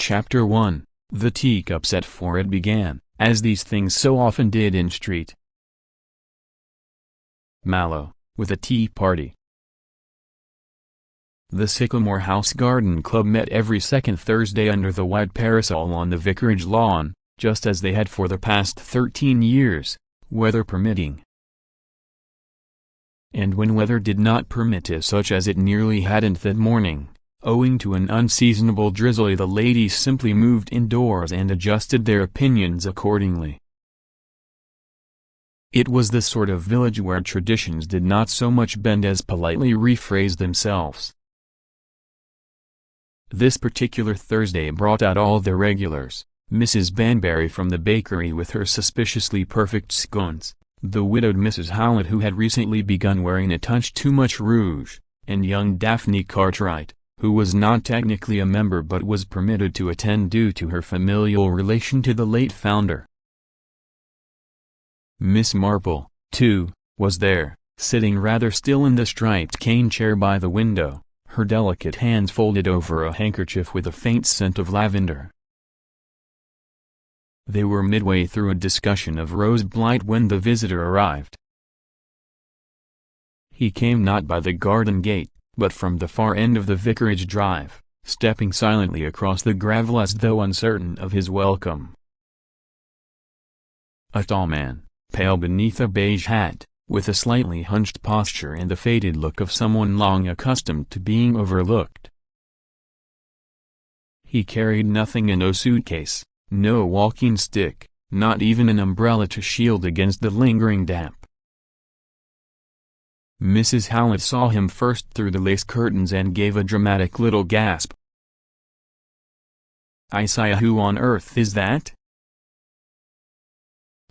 Chapter 1. The teacup set for it began, as these things so often did in street Mallow, with a tea party. The Sycamore House Garden Club met every second Thursday under the wide parasol on the vicarage lawn, just as they had for the past 13 years, weather permitting. And when weather did not permit it, such as it nearly hadn't that morning, owing to an unseasonable drizzle, the ladies simply moved indoors and adjusted their opinions accordingly. It was the sort of village where traditions did not so much bend as politely rephrase themselves. This particular Thursday brought out all the regulars: Mrs. Banbury from the bakery with her suspiciously perfect scones, the widowed Mrs. Howlett who had recently begun wearing a touch too much rouge, and young Daphne Cartwright, who was not technically a member but was permitted to attend due to her familial relation to the late founder. Miss Marple, too, was there, sitting rather still in the striped cane chair by the window, her delicate hands folded over a handkerchief with a faint scent of lavender. They were midway through a discussion of rose blight when the visitor arrived. He came not by the garden gate, but from the far end of the vicarage drive, stepping silently across the gravel as though uncertain of his welcome. A tall man, pale beneath a beige hat, with a slightly hunched posture and the faded look of someone long accustomed to being overlooked. He carried nothing in no suitcase, no walking stick, not even an umbrella to shield against the lingering damp. Mrs. Howlett saw him first through the lace curtains and gave a dramatic little gasp. "I say, who on earth is that?"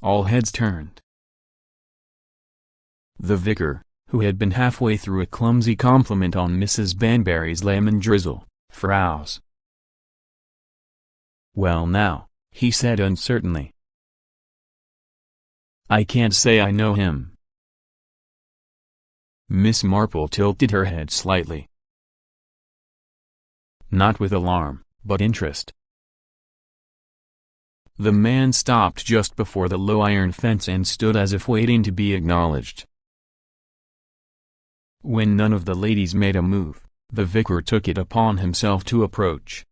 All heads turned. The vicar, who had been halfway through a clumsy compliment on Mrs. Banbury's lemon drizzle, frowns. "Well now," he said uncertainly. "I can't say I know him." Miss Marple tilted her head slightly. Not with alarm, but interest. The man stopped just before the low iron fence and stood as if waiting to be acknowledged. When none of the ladies made a move, the vicar took it upon himself to approach.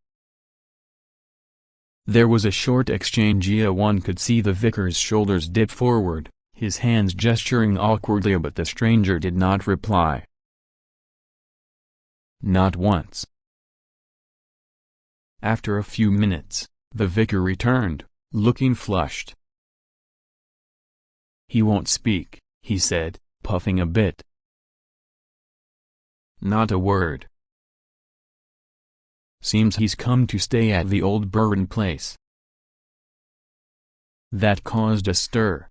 There was a short exchange. One could see the vicar's shoulders dip forward, his hands gesturing awkwardly, but the stranger did not reply. Not once. After a few minutes, the vicar returned, looking flushed. "He won't speak," he said, puffing a bit. "Not a word. Seems he's come to stay at the old Burton place." That caused a stir.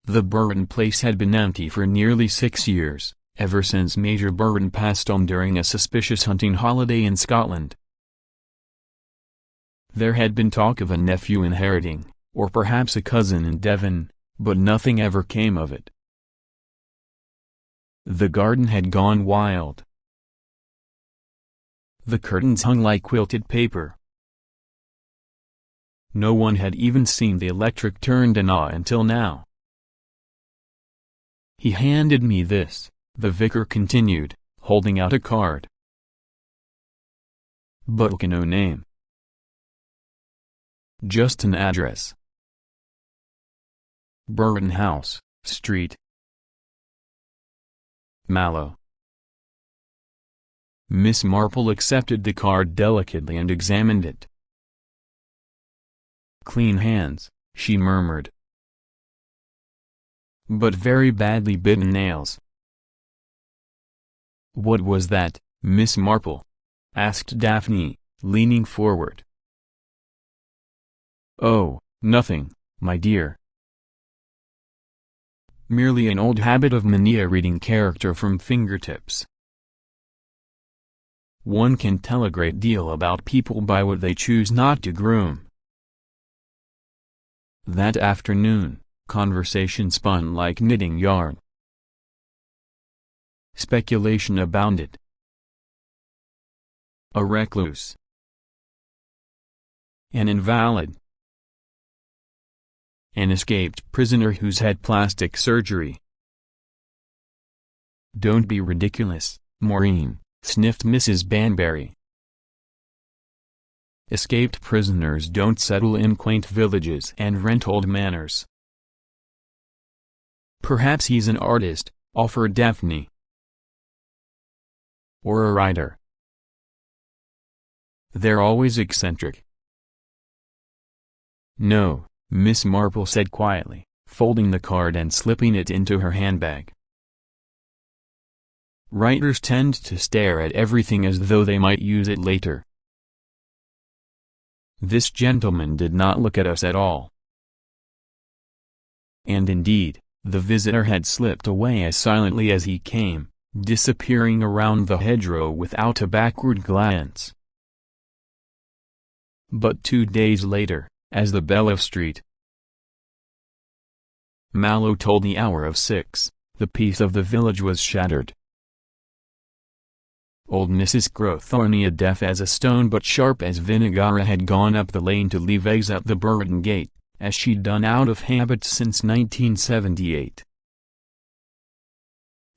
The Burton place had been empty for nearly 6 years, ever since Major Burton passed on during a suspicious hunting holiday in Scotland. There had been talk of a nephew inheriting, or perhaps a cousin in Devon, but nothing ever came of it. The garden had gone wild. The curtains hung like quilted paper. No one had even seen the electric turned on until now. "He handed me this," the vicar continued, holding out a card. "But no name. Just an address. Burton House, Street, Mallow." Miss Marple accepted the card delicately and examined it. "Clean hands," she murmured. "But very badly bitten nails." "What was that, Miss Marple?" asked Daphne, leaning forward. "Oh, nothing, my dear. Merely an old habit of mania, reading character from fingertips. One can tell a great deal about people by what they choose not to groom." That afternoon, conversation spun like knitting yarn. Speculation abounded. A recluse, An invalid. An escaped prisoner who's had plastic surgery. "Don't be ridiculous, Maureen," sniffed Mrs. Banbury. "Escaped prisoners don't settle in quaint villages and rent old manors." "Perhaps he's an artist," offered Daphne. "Or a writer. They're always eccentric." "No," Miss Marple said quietly, folding the card and slipping it into her handbag. "Writers tend to stare at everything as though they might use it later. This gentleman did not look at us at all." And indeed, the visitor had slipped away as silently as he came, disappearing around the hedgerow without a backward glance. But 2 days later, as the bell of St. Malo told the hour of 6, the peace of the village was shattered. Old Mrs. Crowthorne, deaf as a stone but sharp as vinegar, had gone up the lane to leave eggs at the Burton gate, as she'd done out of habit since 1978.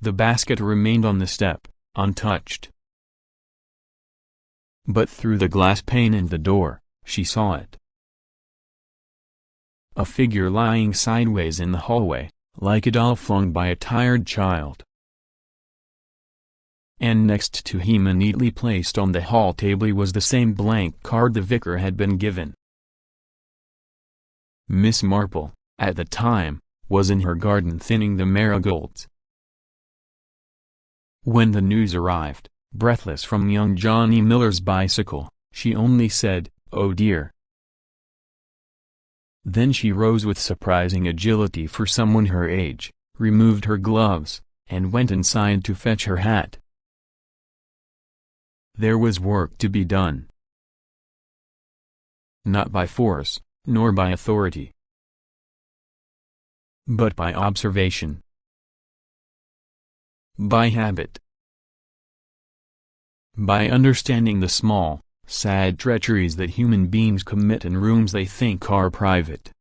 The basket remained on the step, untouched. But through the glass pane in the door, she saw it. A figure lying sideways in the hallway, like a doll flung by a tired child. And next to him, and neatly placed on the hall table, was the same blank card the vicar had been given. Miss Marple, at the time, was in her garden thinning the marigolds. When the news arrived, breathless from young Johnny Miller's bicycle, she only said, "Oh dear." Then she rose with surprising agility for someone her age, removed her gloves, and went inside to fetch her hat. There was work to be done. Not by force, nor by authority, but by observation. By habit. By understanding the small, sad treacheries that human beings commit in rooms they think are private.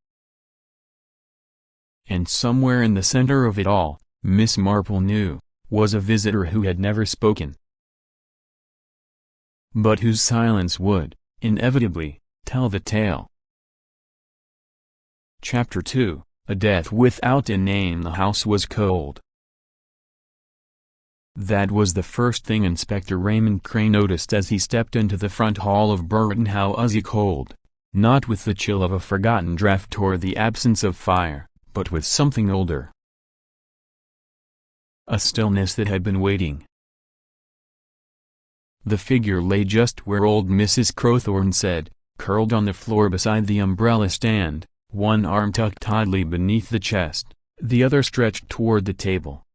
And somewhere in the center of it all, Miss Marple knew, was a visitor who had never spoken, but whose silence would, inevitably, tell the tale. Chapter 2, A Death Without a Name. The house was cold. That was the first thing Inspector Raymond Crane noticed as he stepped into the front hall of Burton House. Cold, not with the chill of a forgotten draft or the absence of fire, but with something older. A stillness that had been waiting. The figure lay just where old Mrs. Crowthorne said, curled on the floor beside the umbrella stand, one arm tucked oddly beneath the chest, the other stretched toward the table.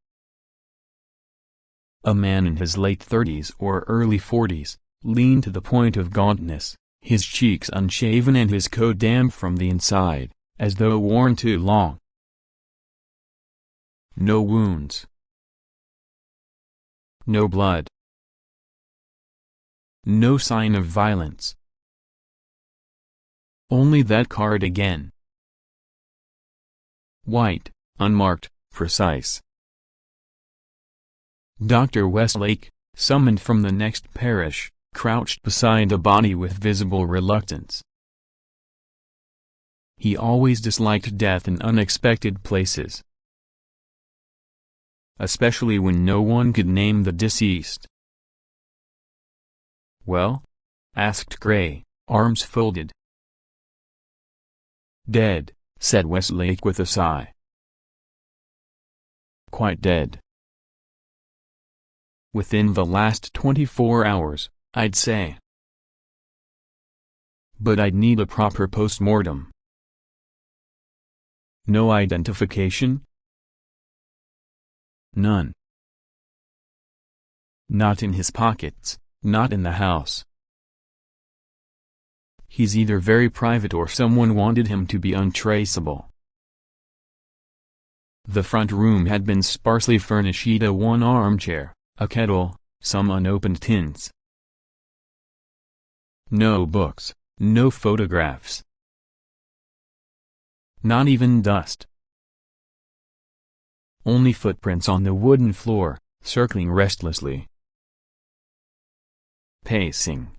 A man in his late 30s or early 40s, lean to the point of gauntness, his cheeks unshaven and his coat damp from the inside, as though worn too long. No wounds. No blood. No sign of violence. Only that card again. White, unmarked, precise. Dr. Westlake, summoned from the next parish, crouched beside the body with visible reluctance. He always disliked death in unexpected places, especially when no one could name the deceased. "Well?" asked Gray, arms folded. "Dead," said Westlake with a sigh. "Quite dead. Within the last 24 hours, I'd say. But I'd need a proper post-mortem." "No identification?" "None. Not in his pockets, not in the house. He's either very private or someone wanted him to be untraceable." The front room had been sparsely furnished: one armchair, a kettle, some unopened tins. No books, No photographs. Not even dust. Only footprints on the wooden floor, circling restlessly. Pacing.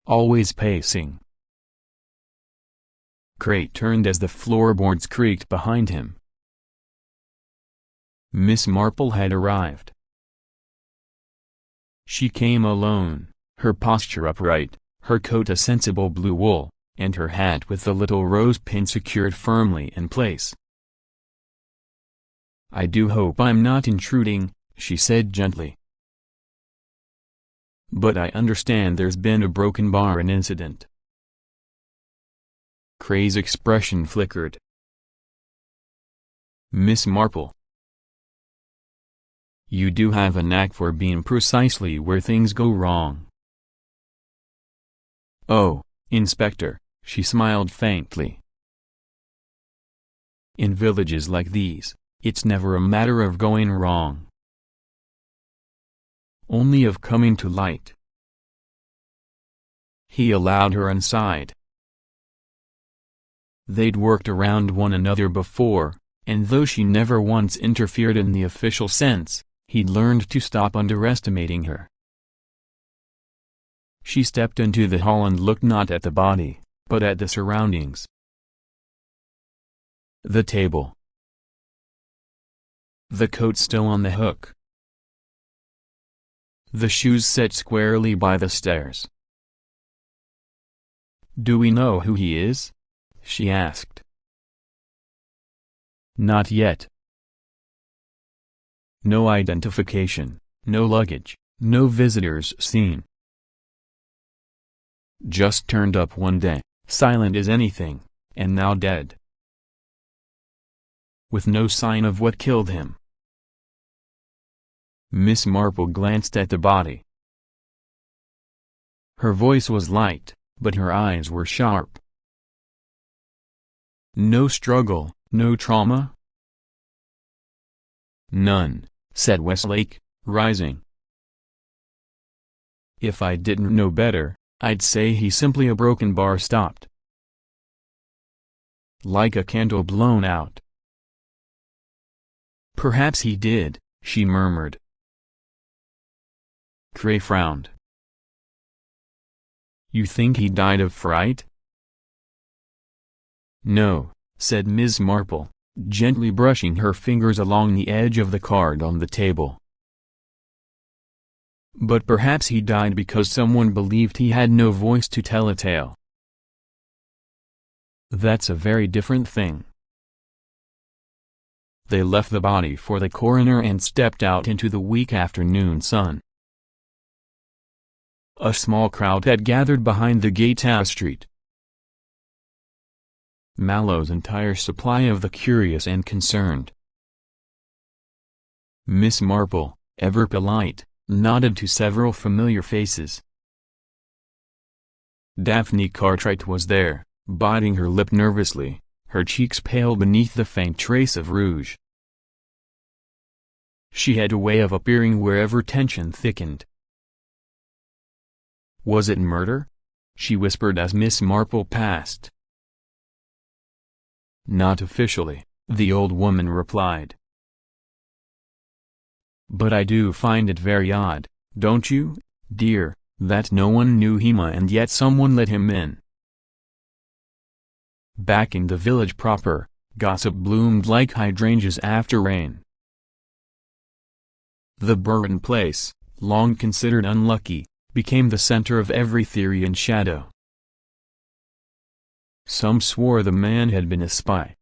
Always pacing. Crate turned as the floorboards creaked behind him. Miss Marple had arrived. She came alone, her posture upright, her coat a sensible blue wool, and her hat with the little rose pin secured firmly in place. "I do hope I'm not intruding," she said gently. "But I understand there's been a broken barn incident." Cray's expression flickered. "Miss Marple, you do have a knack for being precisely where things go wrong." "Oh, Inspector," she smiled faintly. "In villages like these, it's never a matter of going wrong. Only of coming to light." He allowed her inside. They'd worked around one another before, and though she never once interfered in the official sense, he'd learned to stop underestimating her. She stepped into the hall and looked not at the body, but at the surroundings. The table. The coat still on the hook. The shoes set squarely by the stairs. "Do we know who he is?" she asked. "Not yet." "No identification, no luggage, no visitors seen. Just turned up one day, silent as anything, and now dead. With no sign of what killed him." Miss Marple glanced at the body. Her voice was light, but her eyes were sharp. "No struggle, no trauma?" "None," said Westlake, rising. "If I didn't know better, I'd say he's simply a broken bar stopped. Like a candle blown out." "Perhaps he did," she murmured. Cray frowned. "You think he died of fright?" "No," said Miss Marple, gently brushing her fingers along the edge of the card on the table. "But perhaps he died because someone believed he had no voice to tell a tale. That's a very different thing." They left the body for the coroner and stepped out into the weak afternoon sun. A small crowd had gathered behind the gate to street. Mallow's entire supply of the curious and concerned. Miss Marple, ever polite, nodded to several familiar faces. Daphne Cartwright was there, biting her lip nervously, her cheeks pale beneath the faint trace of rouge. She had a way of appearing wherever tension thickened. "Was it murder?" she whispered as Miss Marple passed. "Not officially," the old woman replied. "But I do find it very odd, don't you, dear, that no one knew him and yet someone let him in." Back in the village proper, gossip bloomed like hydrangeas after rain. The Burton place, long considered unlucky, became the center of every theory and shadow. Some swore the man had been a spy.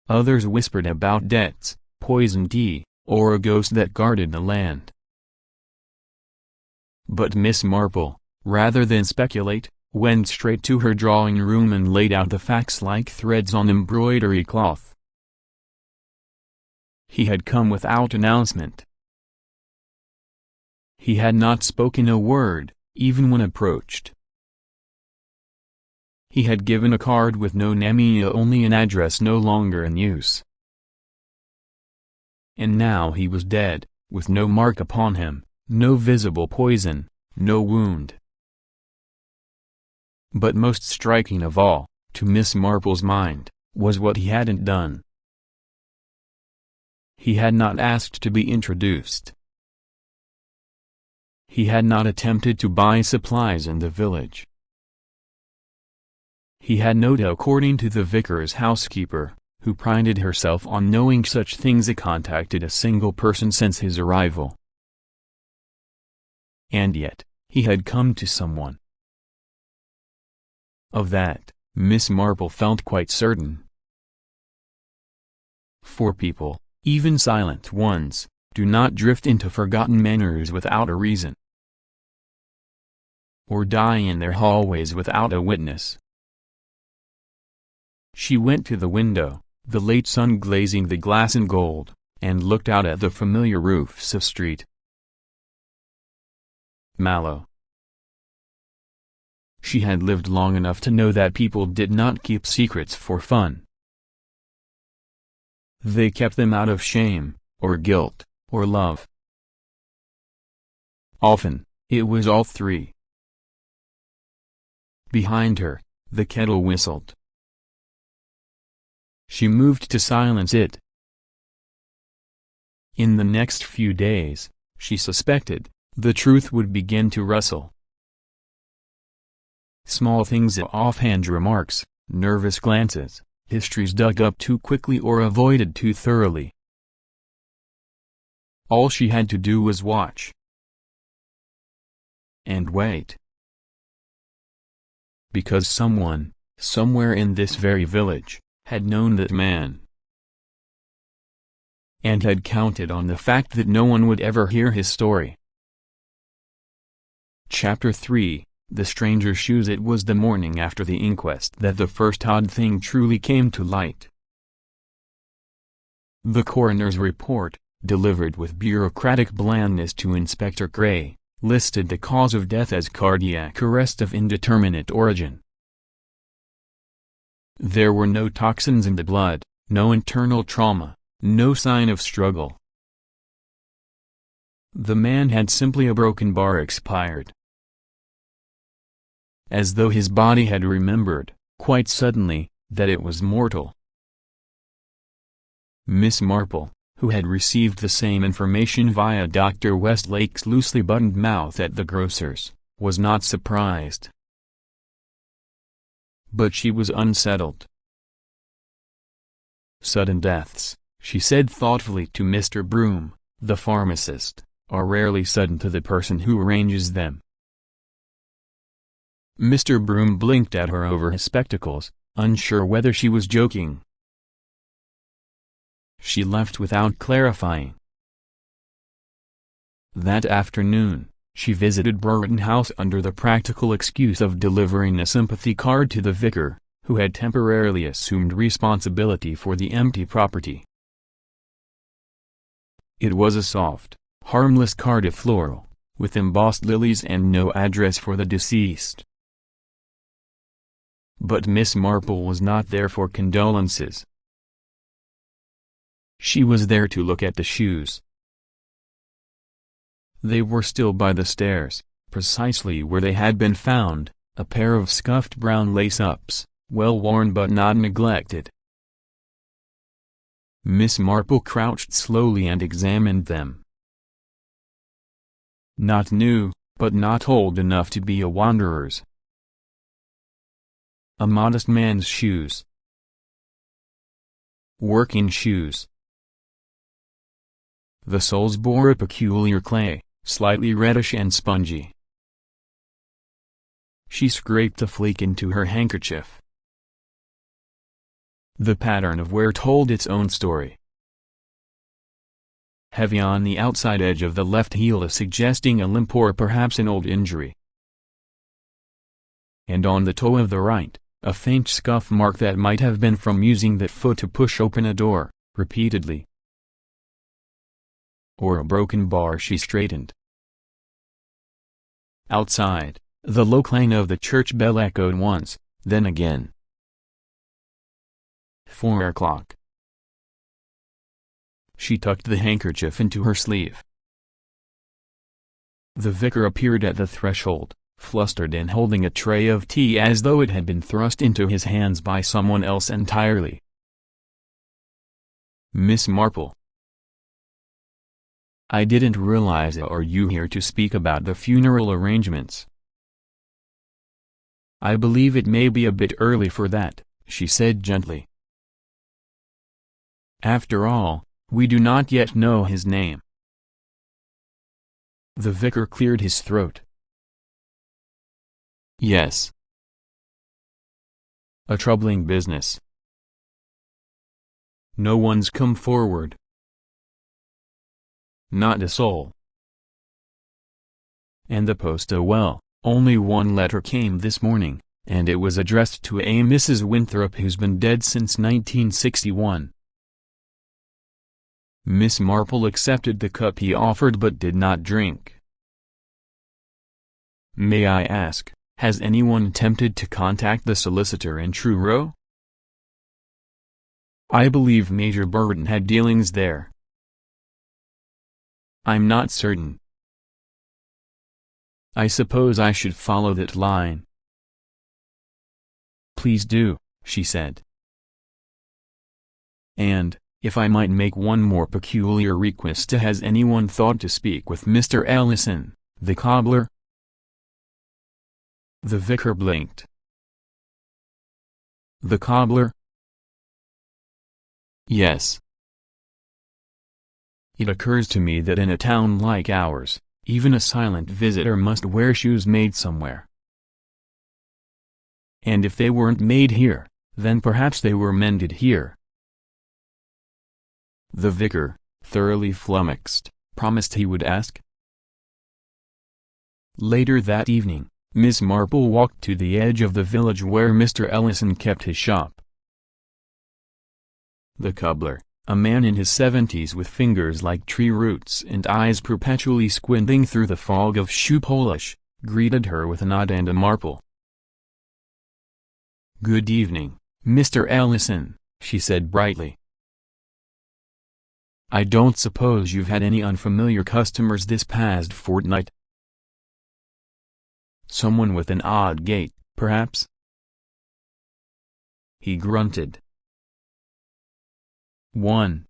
Others whispered about debts, poison tea, or a ghost that guarded the land. But Miss Marple, rather than speculate, went straight to her drawing room and laid out the facts like threads on embroidery cloth. He had come without announcement. He had not spoken a word, even when approached. He had given a card with no name, only an address no longer in use. And now he was dead, with no mark upon him, no visible poison, no wound. But most striking of all, to Miss Marple's mind, was what he hadn't done. He had not asked to be introduced. He had not attempted to buy supplies in the village. He had not, according to the vicar's housekeeper, who prided herself on knowing such things, contacted a single person since his arrival. And yet, he had come to someone. Of that, Miss Marple felt quite certain. For people, even silent ones, do not drift into forgotten manners without a reason, or die in their hallways without a witness. She went to the window, the late sun glazing the glass in gold, and looked out at the familiar roofs of Street Mallow. She had lived long enough to know that people did not keep secrets for fun. They kept them out of shame, or guilt, or love. Often, it was all three. Behind her, the kettle whistled. She moved to silence it. In the next few days, she suspected, the truth would begin to rustle. Small things, offhand remarks, nervous glances, histories dug up too quickly or avoided too thoroughly. All she had to do was watch. And wait. Because someone, somewhere in this very village, had known that man. And had counted on the fact that no one would ever hear his story. Chapter 3, The Stranger's Shoes. It was the morning after the inquest that the first odd thing truly came to light. The coroner's report, delivered with bureaucratic blandness to Inspector Gray, listed the cause of death as cardiac arrest of indeterminate origin. There were no toxins in the blood, no internal trauma, no sign of struggle. The man had simply a broken bar expired. As though his body had remembered, quite suddenly, that it was mortal. Miss Marple, who had received the same information via Dr. Westlake's loosely buttoned mouth at the grocer's, was not surprised. But she was unsettled. Sudden deaths, she said thoughtfully to Mr. Broom, the pharmacist, are rarely sudden to the person who arranges them. Mr. Broom blinked at her over his spectacles, unsure whether she was joking. She left without clarifying. That afternoon, she visited Brereton House under the practical excuse of delivering a sympathy card to the vicar, who had temporarily assumed responsibility for the empty property. It was a soft, harmless card of floral, with embossed lilies and no address for the deceased. But Miss Marple was not there for condolences. She was there to look at the shoes. They were still by the stairs, precisely where they had been found, a pair of scuffed brown lace-ups, well worn but not neglected. Miss Marple crouched slowly and examined them. Not new, but not old enough to be a wanderer's. A modest man's shoes. Working shoes. The soles bore a peculiar clay, slightly reddish and spongy. She scraped a flake into her handkerchief. The pattern of wear told its own story. Heavy on the outside edge of the left heel, suggesting a limp or perhaps an old injury. And on the toe of the right, a faint scuff mark that might have been from using that foot to push open a door, repeatedly. Or a broken bar. She straightened. Outside, the low clang of the church bell echoed once, then again. 4 o'clock. She tucked the handkerchief into her sleeve. The vicar appeared at the threshold, flustered and holding a tray of tea as though it had been thrust into his hands by someone else entirely. "Miss Marple. I didn't realize are you here to speak about the funeral arrangements?" "I believe it may be a bit early for that," she said gently. "After all, we do not yet know his name." The vicar cleared his throat. "Yes. A troubling business. No one's come forward. Not a soul. And the post well, only one letter came this morning, and it was addressed to a Mrs. Winthrop who's been dead since 1961. Miss Marple accepted the cup he offered but did not drink. "May I ask, has anyone attempted to contact the solicitor in Truro?" "I believe Major Burton had dealings there." "I'm not certain. I suppose I should follow that line." "Please do," she said. "And, if I might make one more peculiar request, has anyone thought to speak with Mr. Ellison, the cobbler?" The vicar blinked. "The cobbler?" "Yes. It occurs to me that in a town like ours, even a silent visitor must wear shoes made somewhere. And if they weren't made here, then perhaps they were mended here." The vicar, thoroughly flummoxed, promised he would ask. Later that evening, Miss Marple walked to the edge of the village where Mr. Ellison kept his shop. The cobbler, a man in his 70s with fingers like tree roots and eyes perpetually squinting through the fog of shoe polish, greeted her with a nod and a marple. "Good evening, Mr. Ellison," she said brightly. "I don't suppose you've had any unfamiliar customers this past fortnight?" "Someone with an odd gait, perhaps?" He grunted. "One."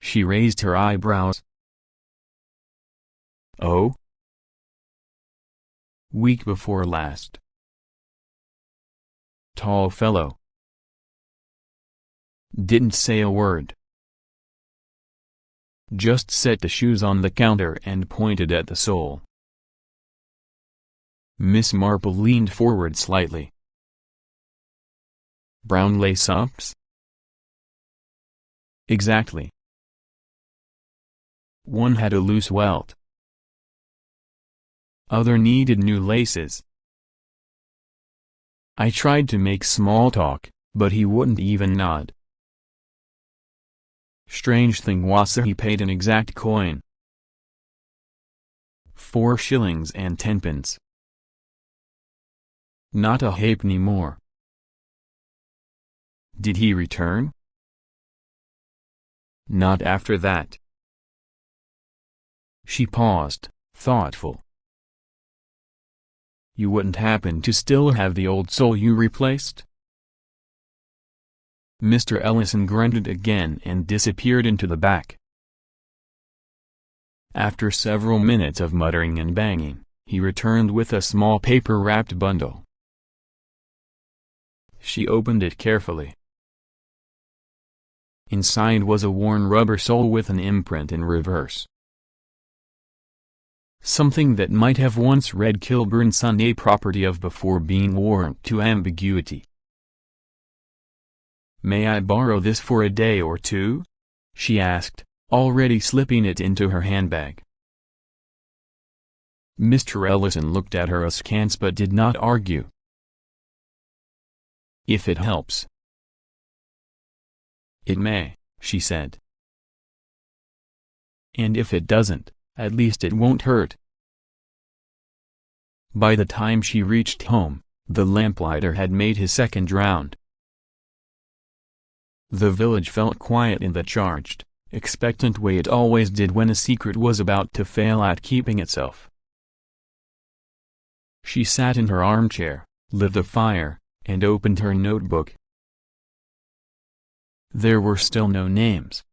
She raised her eyebrows. "Oh?" "Week before last. Tall fellow. Didn't say a word. Just set the shoes on the counter and pointed at the sole." Miss Marple leaned forward slightly. "Brown lace-ups?" "Exactly. One had a loose welt. Other needed new laces." I tried to make small talk, but he wouldn't even nod. Strange thing was he paid an exact coin. 4 shillings and 10 pence. Not a halfpenny more. Did he return? Not after that. She paused, thoughtful. You wouldn't happen to still have the old sole you replaced? Mr. Ellison grunted again and disappeared into the back. After several minutes of muttering and banging, he returned with a small paper-wrapped bundle. She opened it carefully. Inside was a worn rubber sole with an imprint in reverse. Something that might have once read Kilburn Sunday property of before being worn to ambiguity. "May I borrow this for a day or two?" she asked, already slipping it into her handbag. Mr. Ellison looked at her askance but did not argue. "If it helps." "It may," she said. "And if it doesn't, at least it won't hurt." By the time she reached home, the lamplighter had made his second round. The village felt quiet in the charged, expectant way it always did when a secret was about to fail at keeping itself. She sat in her armchair, lit the fire, and opened her notebook. There were still no names.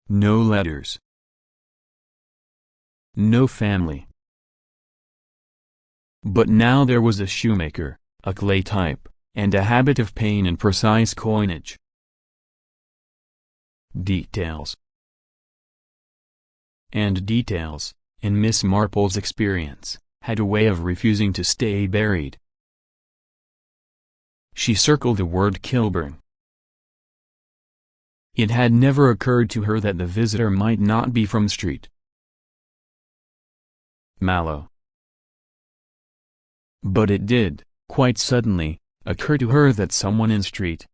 No letters. No family. But now there was a shoemaker, a clay type, and a habit of pain and precise coinage. Details. And details, in Miss Marple's experience, had a way of refusing to stay buried. She circled the word Kilburn. It had never occurred to her that the visitor might not be from Street Mallow. But it did, quite suddenly, occur to her that someone in Street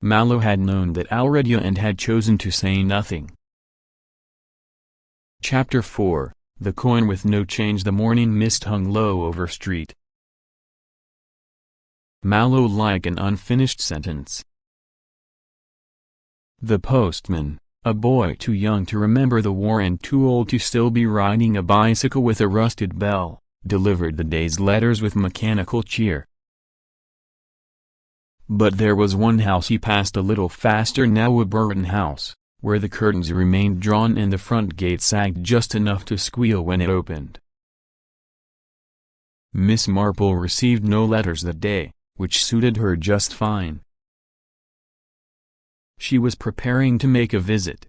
Mallow had known that already and had chosen to say nothing. Chapter 4, The Coin with No Change. The morning mist hung low over Street Mallow like an unfinished sentence. The postman, a boy too young to remember the war and too old to still be riding a bicycle with a rusted bell, delivered the day's letters with mechanical cheer. But there was one house he passed a little faster now, a Burton house, where the curtains remained drawn and the front gate sagged just enough to squeal when it opened. Miss Marple received no letters that day, which suited her just fine. She was preparing to make a visit.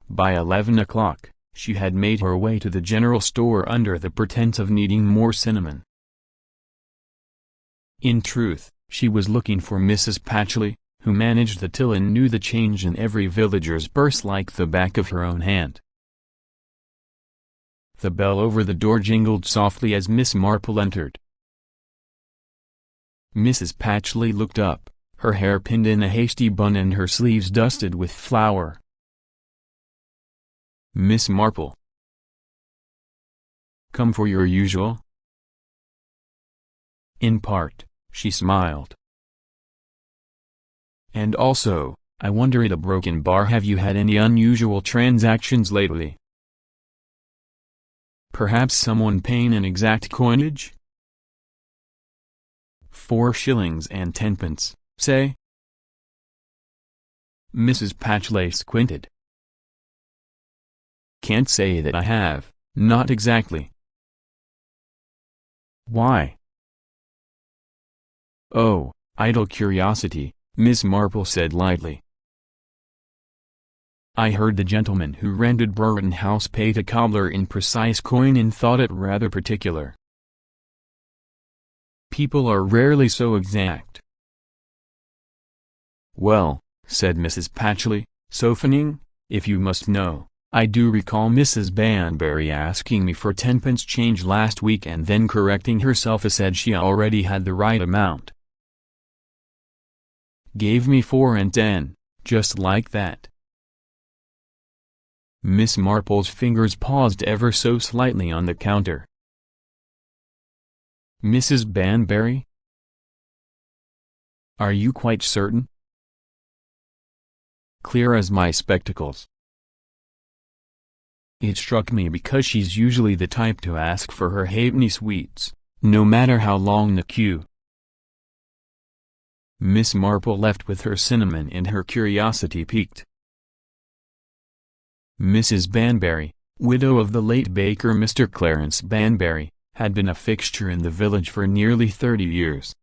By 11 o'clock, she had made her way to the general store under the pretense of needing more cinnamon. In truth, she was looking for Mrs. Patchley, who managed the till and knew the change in every villager's purse like the back of her own hand. The bell over the door jingled softly as Miss Marple entered. Mrs. Patchley looked up, her hair pinned in a hasty bun and her sleeves dusted with flour. Miss Marple. Come for your usual? In part, she smiled. And also, I wonder at a broken bar, have you had any unusual transactions lately? Perhaps someone paying in exact coinage? 4 shillings and 10pence, say? Mrs. Patchley squinted. Can't say that I have, not exactly. Why? Oh, idle curiosity, Miss Marple said lightly. I heard the gentleman who rented Burton House paid a cobbler in precise coin and thought it rather particular. People are rarely so exact. Well, said Mrs. Patchley, softening, if you must know, I do recall Mrs. Banbury asking me for 10pence change last week and then correcting herself and said she already had the right amount. Gave me 4 and 10, just like that. Miss Marple's fingers paused ever so slightly on the counter. Mrs. Banbury? Are you quite certain? Clear as my spectacles. It struck me because she's usually the type to ask for her halfpenny sweets, no matter how long the queue. Miss Marple left with her cinnamon and her curiosity piqued. Mrs. Banbury, widow of the late baker Mr. Clarence Banbury, had been a fixture in the village for nearly 30 years.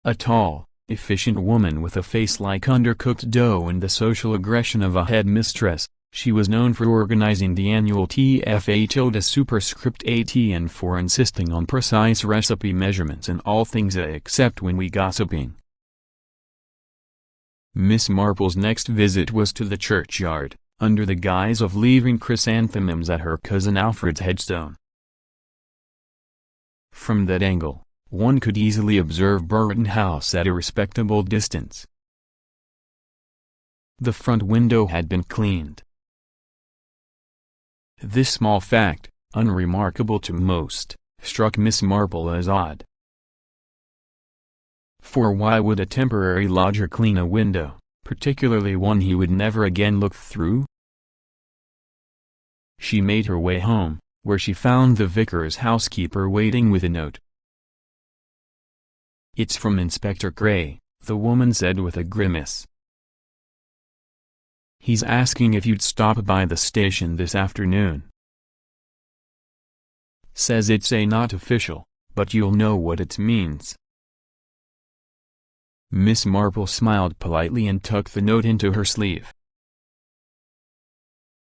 A tall, efficient woman with a face like undercooked dough and the social aggression of a headmistress, she was known for organizing the annual TFA superscript AT and for insisting on precise recipe measurements in all things except when we gossiping. Miss Marple's next visit was to the churchyard, under the guise of leaving chrysanthemums at her cousin Alfred's headstone. From that angle, one could easily observe Burton House at a respectable distance. The front window had been cleaned. This small fact, unremarkable to most, struck Miss Marple as odd. For why would a temporary lodger clean a window, particularly one he would never again look through? She made her way home, where she found the vicar's housekeeper waiting with a note. "It's from Inspector Gray," the woman said with a grimace. "He's asking if you'd stop by the station this afternoon. Says it's not official, but you'll know what it means." Miss Marple smiled politely and tucked the note into her sleeve.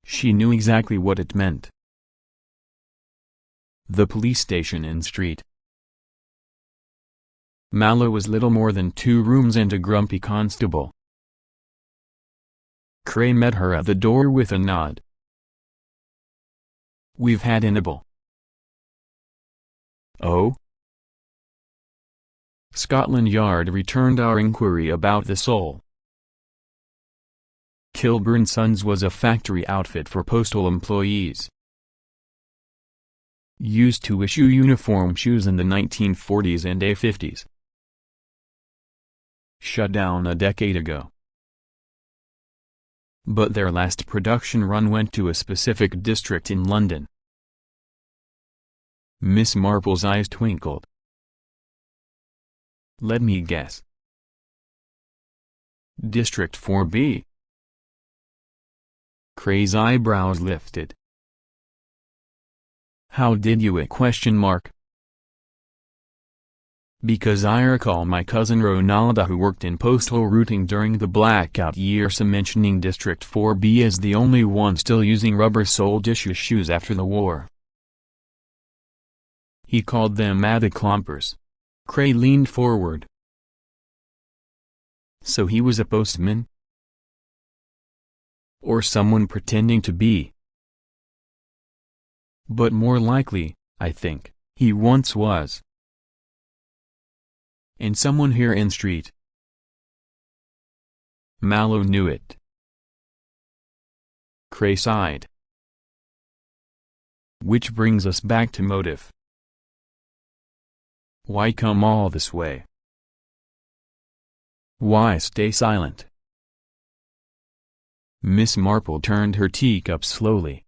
She knew exactly what it meant. The police station in Street. Mallow was little more than 2 rooms and a grumpy constable. Cray met her at the door with a nod. "We've had a nibble." "Oh?" "Scotland Yard returned our inquiry about the Soul. Kilburn Sons was a factory outfit for postal employees. Used to issue uniform shoes in the 1940s and 50s. Shut down a decade ago. But their last production run went to a specific district in London." Miss Marple's eyes twinkled. "Let me guess. District 4B. Cray's eyebrows lifted. "How did you question mark?" "Because I recall my cousin Ronaldo, who worked in postal routing during the blackout years, mentioning District 4B as the only one still using rubber-soled issue shoes after the war. He called them Adiclompers." Cray leaned forward. "So he was a postman? Or someone pretending to be?" "But more likely, I think, he once was." "And someone here in Street?" Mallow knew it. Cray sighed. "Which brings us back to motive. Why come all this way? Why stay silent?" Miss Marple turned her teacup slowly.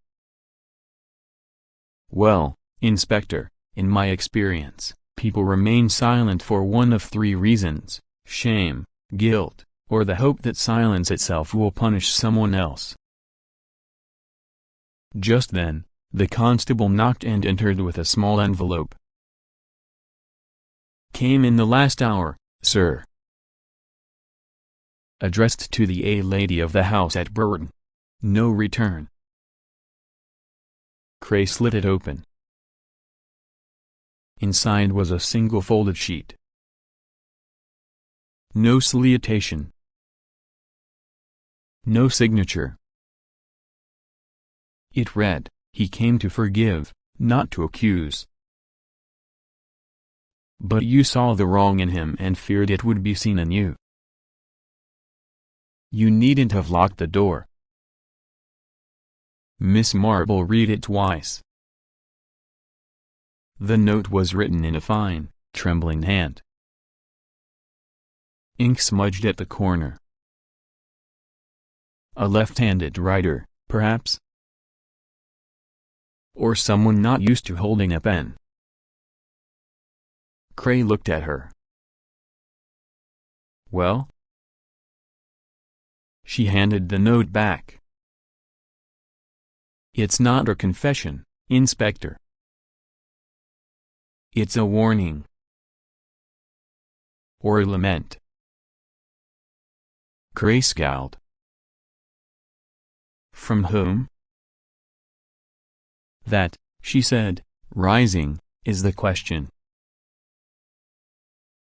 "Well, Inspector, in my experience, people remain silent for one of 3 reasons: shame, guilt, or the hope that silence itself will punish someone else." Just then, the constable knocked and entered with a small envelope. "Came in the last hour, sir. Addressed to the A lady of the house at Burton. No return." Cray slit it open. Inside was a single folded sheet. No salutation. No signature. It read, "He came to forgive, not to accuse. But you saw the wrong in him and feared it would be seen in you. You needn't have locked the door." Miss Marple read it twice. The note was written in a fine, trembling hand. Ink smudged at the corner. A left-handed writer, perhaps? Or someone not used to holding a pen. Cray looked at her. "Well?" She handed the note back. "It's not a confession, Inspector. It's a warning. Or a lament." Cray scowled. "From whom?" "That," she said, rising, "is the question.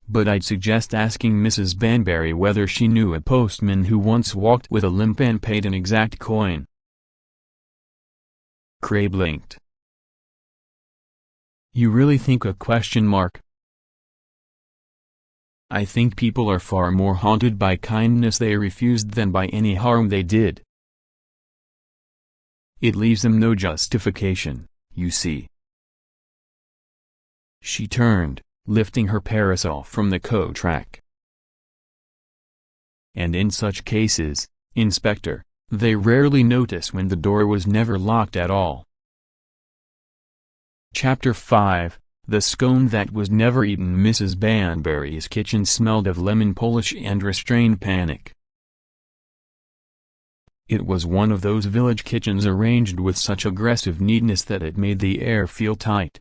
But I'd suggest asking Mrs. Banbury whether she knew a postman who once walked with a limp and paid an exact coin." Cray blinked. "You really think a question mark?" "I think people are far more haunted by kindness they refused than by any harm they did. It leaves them no justification, you see." She turned, lifting her parasol from the coat rack. and in such cases, Inspector, they rarely notice when the door was never locked at all. Chapter 5, The Scone That Was Never Eaten. Mrs. Banbury's kitchen smelled of lemon polish and restrained panic. It was one of those village kitchens arranged with such aggressive neatness that it made the air feel tight.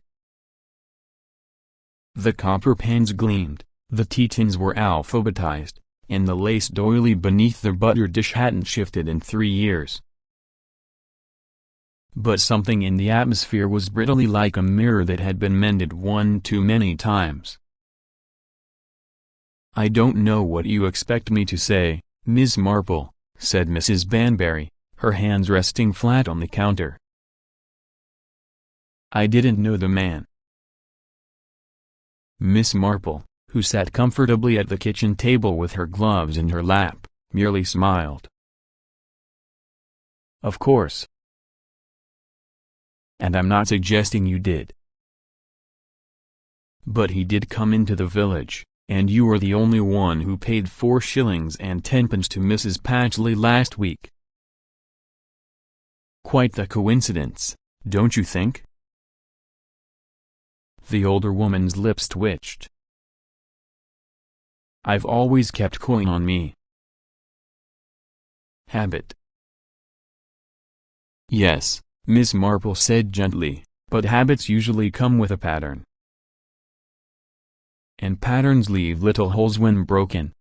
The copper pans gleamed, the tea tins were alphabetized, and the lace doily beneath the butter dish hadn't shifted in 3 years. But something in the atmosphere was brittly like a mirror that had been mended one too many times. "I don't know what you expect me to say, Miss Marple," said Mrs. Banbury, her hands resting flat on the counter. "I didn't know the man." Miss Marple, who sat comfortably at the kitchen table with her gloves in her lap, merely smiled. "Of course. And I'm not suggesting you did. But he did come into the village, and you were the only one who paid 4 shillings and 10 pence to Mrs. Patchley last week. Quite the coincidence, don't you think?" The older woman's lips twitched. "I've always kept coin on me." "Habit." "Yes," Miss Marple said gently, "but habits usually come with a pattern. And patterns leave little holes when broken."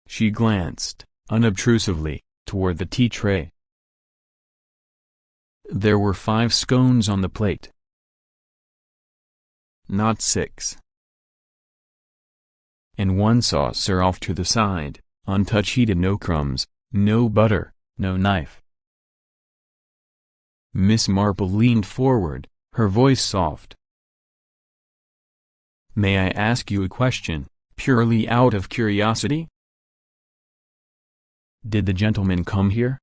She glanced, unobtrusively, toward the tea tray. There were 5 scones on the plate. Not 6. And 1 saucer off to the side, untouched, no crumbs, no butter, no knife. Miss Marple leaned forward, her voice soft. "May I ask you a question, purely out of curiosity? Did the gentleman come here?"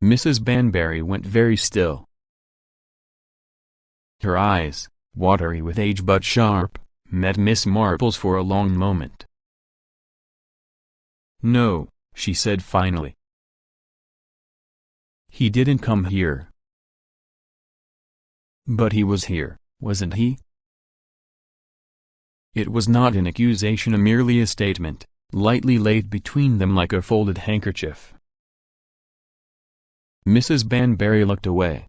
Mrs. Banbury went very still. Her eyes, watery with age but sharp, met Miss Marple's for a long moment. "No," she said finally. "He didn't come here." "But he was here, wasn't he?" It was not an accusation, merely a statement, lightly laid between them like a folded handkerchief. Mrs. Banbury looked away.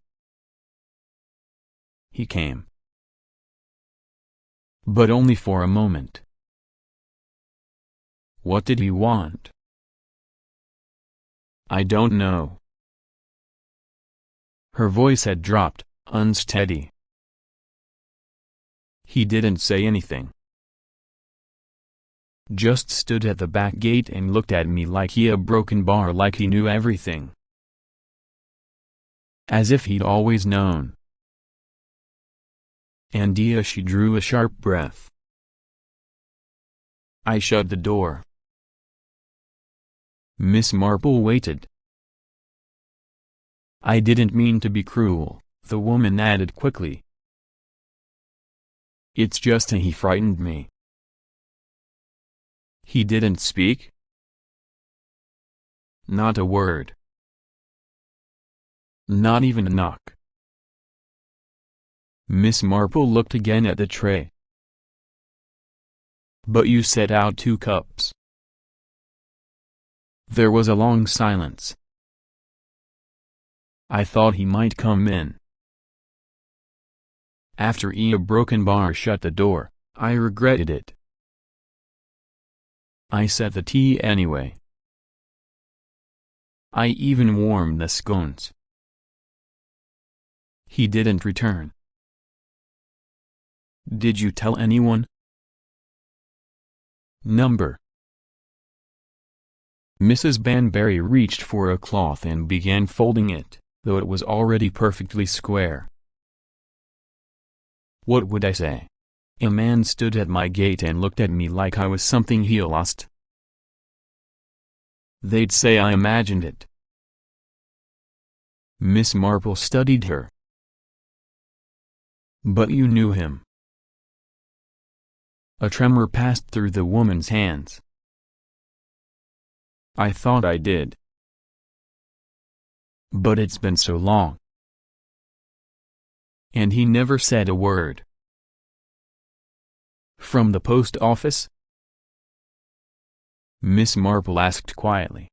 "He came. But only for a moment." "What did he want?" "I don't know." Her voice had dropped, unsteady. "He didn't say anything. Just stood at the back gate and looked at me like he a broken bar, like he knew everything. As if he'd always known." And she drew a sharp breath. I shut the door. Miss Marple waited. "I didn't mean to be cruel," the woman added quickly. "It's just he frightened me." "He didn't speak?" "Not a word." "Not even a knock?" Miss Marple looked again at the tray. "But you set out 2 cups." There was a long silence. "I thought he might come in." After a broken bar shut the door, I regretted it. I set the tea anyway. I even warmed the scones. He didn't return. Did you tell anyone? Number. Mrs. Banbury reached for a cloth and began folding it, though it was already perfectly square. What would I say? A man stood at my gate and looked at me like I was something he lost. They'd say I imagined it. Miss Marple studied her. But you knew him. A tremor passed through the woman's hands. "I thought I did. But it's been so long." And he never said a word. "From the post office?" Miss Marple asked quietly.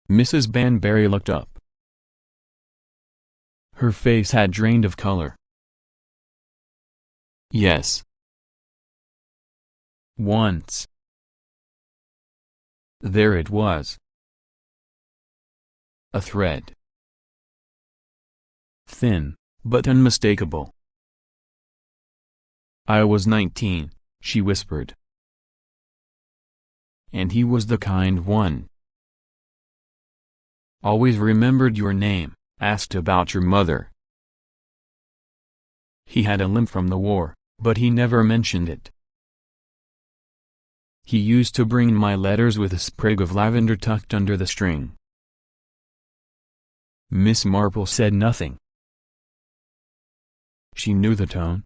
Mrs. Banbury looked up. Her face had drained of color. "Yes. Once." There it was. A thread. Thin, but unmistakable. "I was 19, she whispered. "And he was the kind one. Always remembered your name, asked about your mother. He had a limp from the war, but he never mentioned it. He used to bring my letters with a sprig of lavender tucked under the string." Miss Marple said nothing. She knew the tone.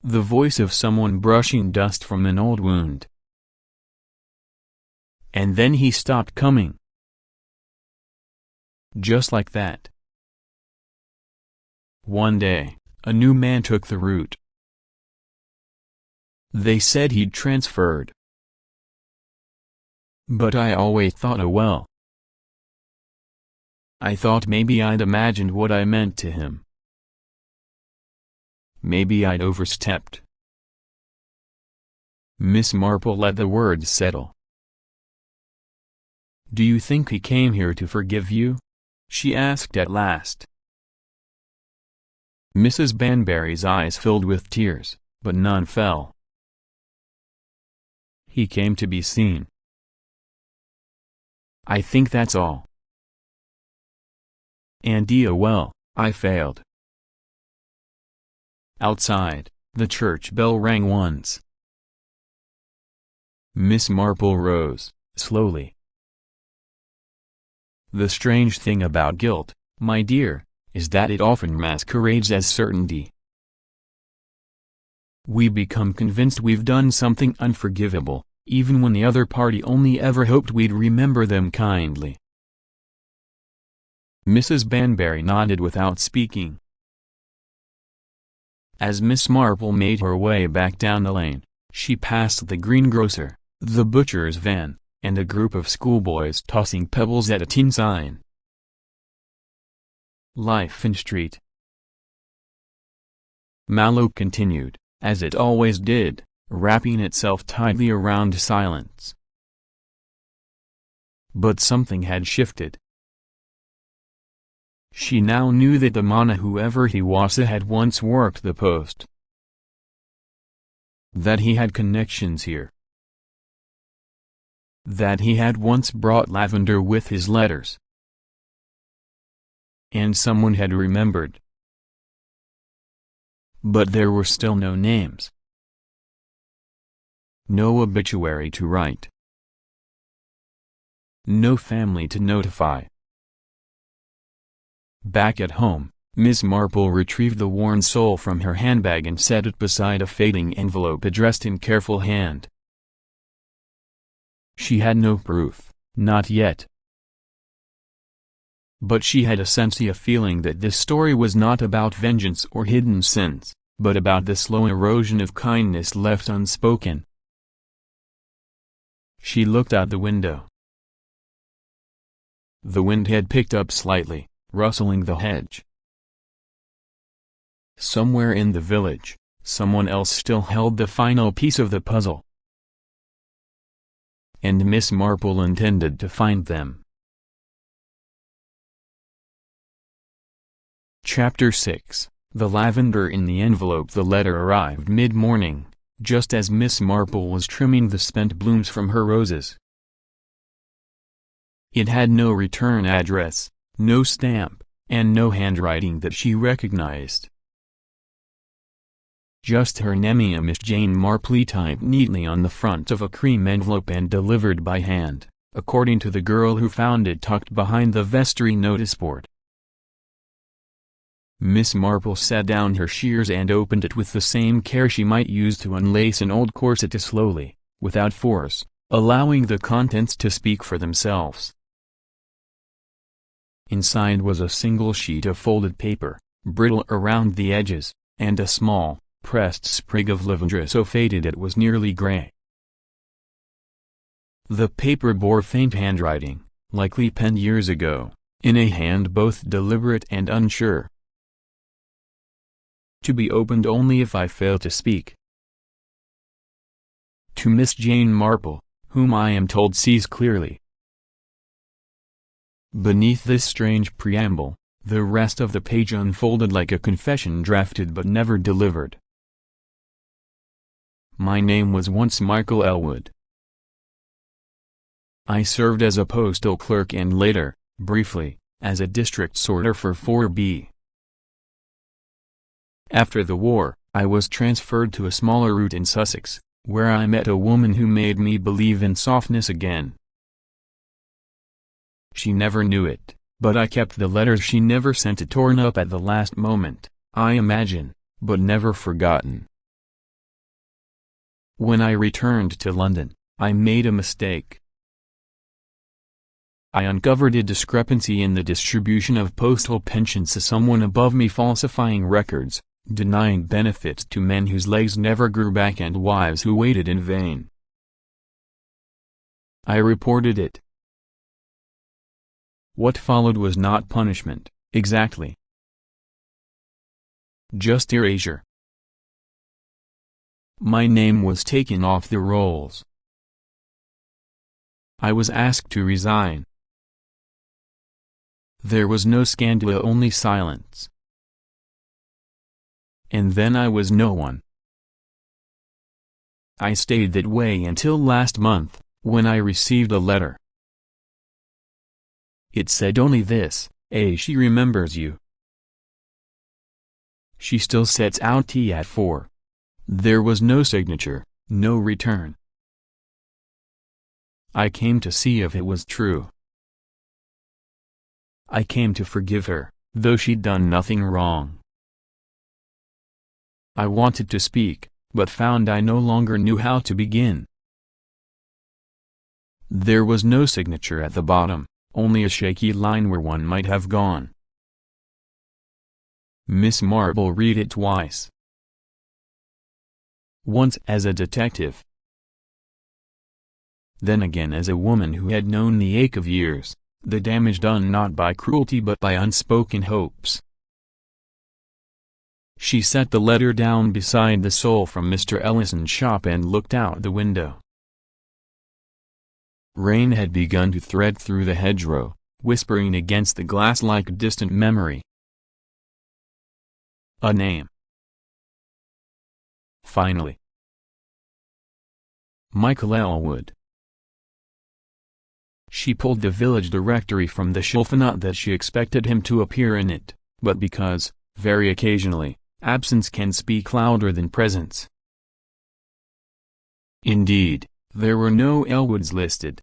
The voice of someone brushing dust from an old wound. And then he stopped coming. Just like that. One day, a new man took the route. They said he'd transferred. But I always thought, oh well. I thought maybe I'd imagined what I meant to him. Maybe I'd overstepped. Miss Marple let the words settle. "Do you think he came here to forgive you?" she asked at last. Mrs. Banbury's eyes filled with tears, but none fell. "He came to be seen. I think that's all. And well, I failed." Outside, the church bell rang once. Miss Marple rose, slowly. "The strange thing about guilt, my dear, is that it often masquerades as certainty. We become convinced we've done something unforgivable, even when the other party only ever hoped we'd remember them kindly." Mrs. Banbury nodded without speaking. As Miss Marple made her way back down the lane, she passed the greengrocer, the butcher's van, and a group of schoolboys tossing pebbles at a tin sign. Life in Street. Mallow continued, as it always did, wrapping itself tightly around silence. But something had shifted. She now knew that the man, whoever he was, had once worked the post. That he had connections here. That he had once brought lavender with his letters. And someone had remembered. But there were still no names. No obituary to write. No family to notify. Back at home, Miss Marple retrieved the worn sole from her handbag and set it beside a fading envelope addressed in careful hand. She had no proof, not yet. But she had a feeling that this story was not about vengeance or hidden sins, but about the slow erosion of kindness left unspoken. She looked out the window. The wind had picked up slightly, rustling the hedge. Somewhere in the village, someone else still held the final piece of the puzzle. And Miss Marple intended to find them. Chapter 6. The lavender in the envelope. The letter arrived mid-morning, just as Miss Marple was trimming the spent blooms from her roses. It had no return address, no stamp, and no handwriting that she recognized. Just her name, Miss Jane Marple, typed neatly on the front of a cream envelope and delivered by hand, according to the girl who found it tucked behind the vestry notice board. Miss Marple set down her shears and opened it with the same care she might use to unlace an old corset slowly, without force, allowing the contents to speak for themselves. Inside was a single sheet of folded paper, brittle around the edges, and a small, pressed sprig of lavender so faded it was nearly gray. The paper bore faint handwriting, likely penned years ago, in a hand both deliberate and unsure. To be opened only if I fail to speak. To Miss Jane Marple, whom I am told sees clearly. Beneath this strange preamble, the rest of the page unfolded like a confession drafted but never delivered. My name was once Michael Elwood. I served as a postal clerk and later, briefly, as a district sorter for 4B. After the war, I was transferred to a smaller route in Sussex, where I met a woman who made me believe in softness again. She never knew it, but I kept the letters she never sent it torn up at the last moment, I imagine, but never forgotten. When I returned to London, I made a mistake. I uncovered a discrepancy in the distribution of postal pensions to someone above me, falsifying records, denying benefits to men whose legs never grew back and wives who waited in vain. I reported it. What followed was not punishment, exactly. Just erasure. My name was taken off the rolls. I was asked to resign. There was no scandal, only silence. And then I was no one. I stayed that way until last month, when I received a letter. It said only this: she remembers you. She still sets out tea at 4. There was no signature, no return. I came to see if it was true. I came to forgive her, though she'd done nothing wrong. I wanted to speak, but found I no longer knew how to begin. There was no signature at the bottom, only a shaky line where one might have gone. Miss Marple read it twice. Once as a detective. Then again as a woman who had known the ache of years, the damage done not by cruelty but by unspoken hopes. She set the letter down beside the sole from Mr. Ellison's shop and looked out the window. Rain had begun to thread through the hedgerow, whispering against the glass like a distant memory. A name. Finally. Michael Elwood. She pulled the village directory from the shelf, not that she expected him to appear in it, but because, very occasionally, absence can speak louder than presence. Indeed, there were no Elwoods listed.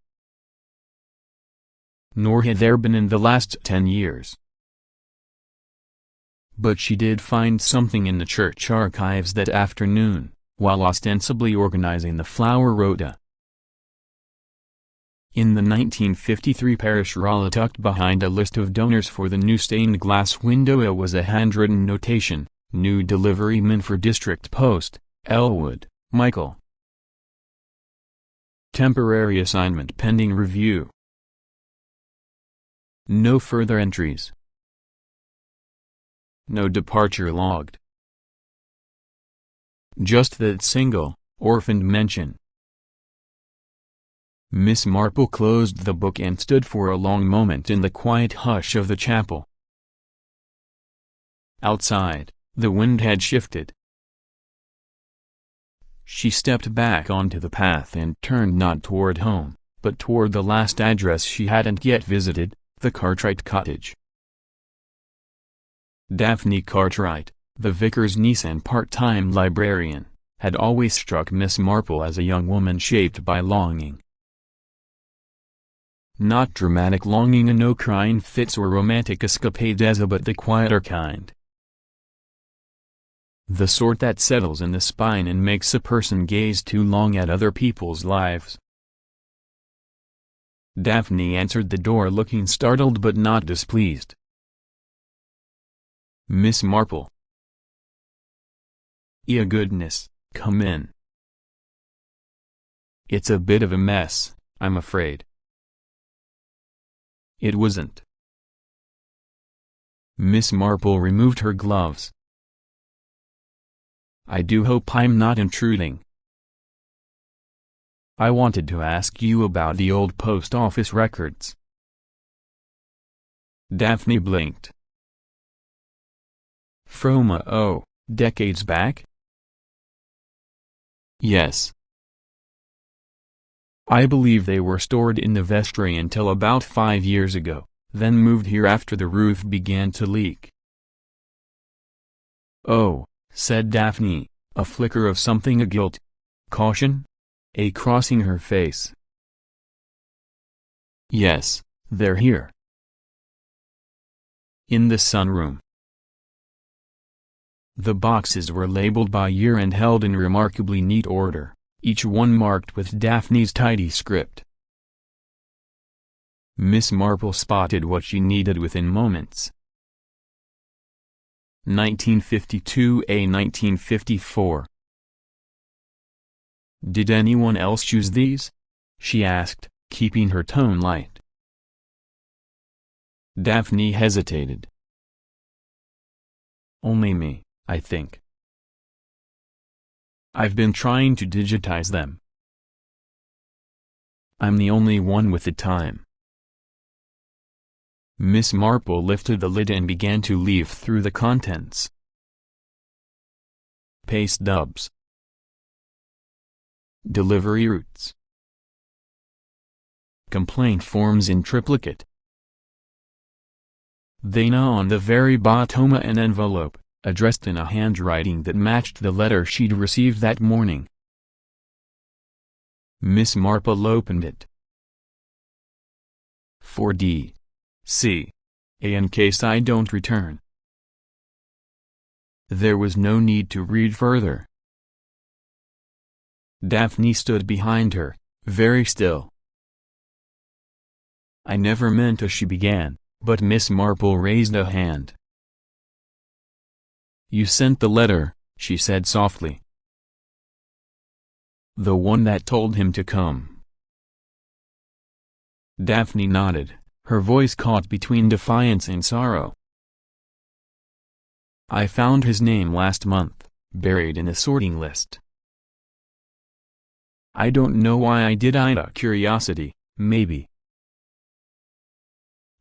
Nor had there been in the last 10 years. But she did find something in the church archives that afternoon, while ostensibly organizing the flower rota. In the 1953 parish roll tucked behind a list of donors for the new stained glass window was a handwritten notation: new deliveryman for District Post, Elwood, Michael. Temporary assignment pending review. No further entries. No departure logged. Just that single, orphaned mention. Miss Marple closed the book and stood for a long moment in the quiet hush of the chapel. Outside, the wind had shifted. She stepped back onto the path and turned not toward home, but toward the last address she hadn't yet visited, the Cartwright cottage. Daphne Cartwright, the vicar's niece and part-time librarian, had always struck Miss Marple as a young woman shaped by longing. Not dramatic longing in no crying fits or romantic escapades, but the quieter kind. The sort that settles in the spine and makes a person gaze too long at other people's lives. Daphne answered the door looking startled but not displeased. "Miss Marple." "Yeah, goodness, come in." "It's a bit of a mess, I'm afraid." "It wasn't." Miss Marple removed her gloves. "I do hope I'm not intruding." "I wanted to ask you about the old post office records." Daphne blinked. "From decades back?" "Yes. I believe they were stored in the vestry until about 5 years ago, then moved here after the roof began to leak." "Oh," said Daphne, a flicker of something agilt. Caution? Crossing her face. "Yes, they're here." "In the sunroom." The boxes were labeled by year and held in remarkably neat order, each one marked with Daphne's tidy script. Miss Marple spotted what she needed within moments. 1952 1954. "Did anyone else choose these?" she asked, keeping her tone light. Daphne hesitated. "Only me, I think. I've been trying to digitize them. I'm the only one with the time." Miss Marple lifted the lid and began to leaf through the contents. Pay stubs. Delivery routes. Complaint forms in triplicate. Then on the very bottom an envelope, addressed in a handwriting that matched the letter she'd received that morning. Miss Marple opened it. "For D.C. in case I don't return." There was no need to read further. Daphne stood behind her, very still. "I never meant to," she began, but Miss Marple raised a hand. "You sent the letter," she said softly. "The one that told him to come." Daphne nodded, her voice caught between defiance and sorrow. "I found his name last month, buried in a sorting list. I don't know why I did, out of curiosity, maybe.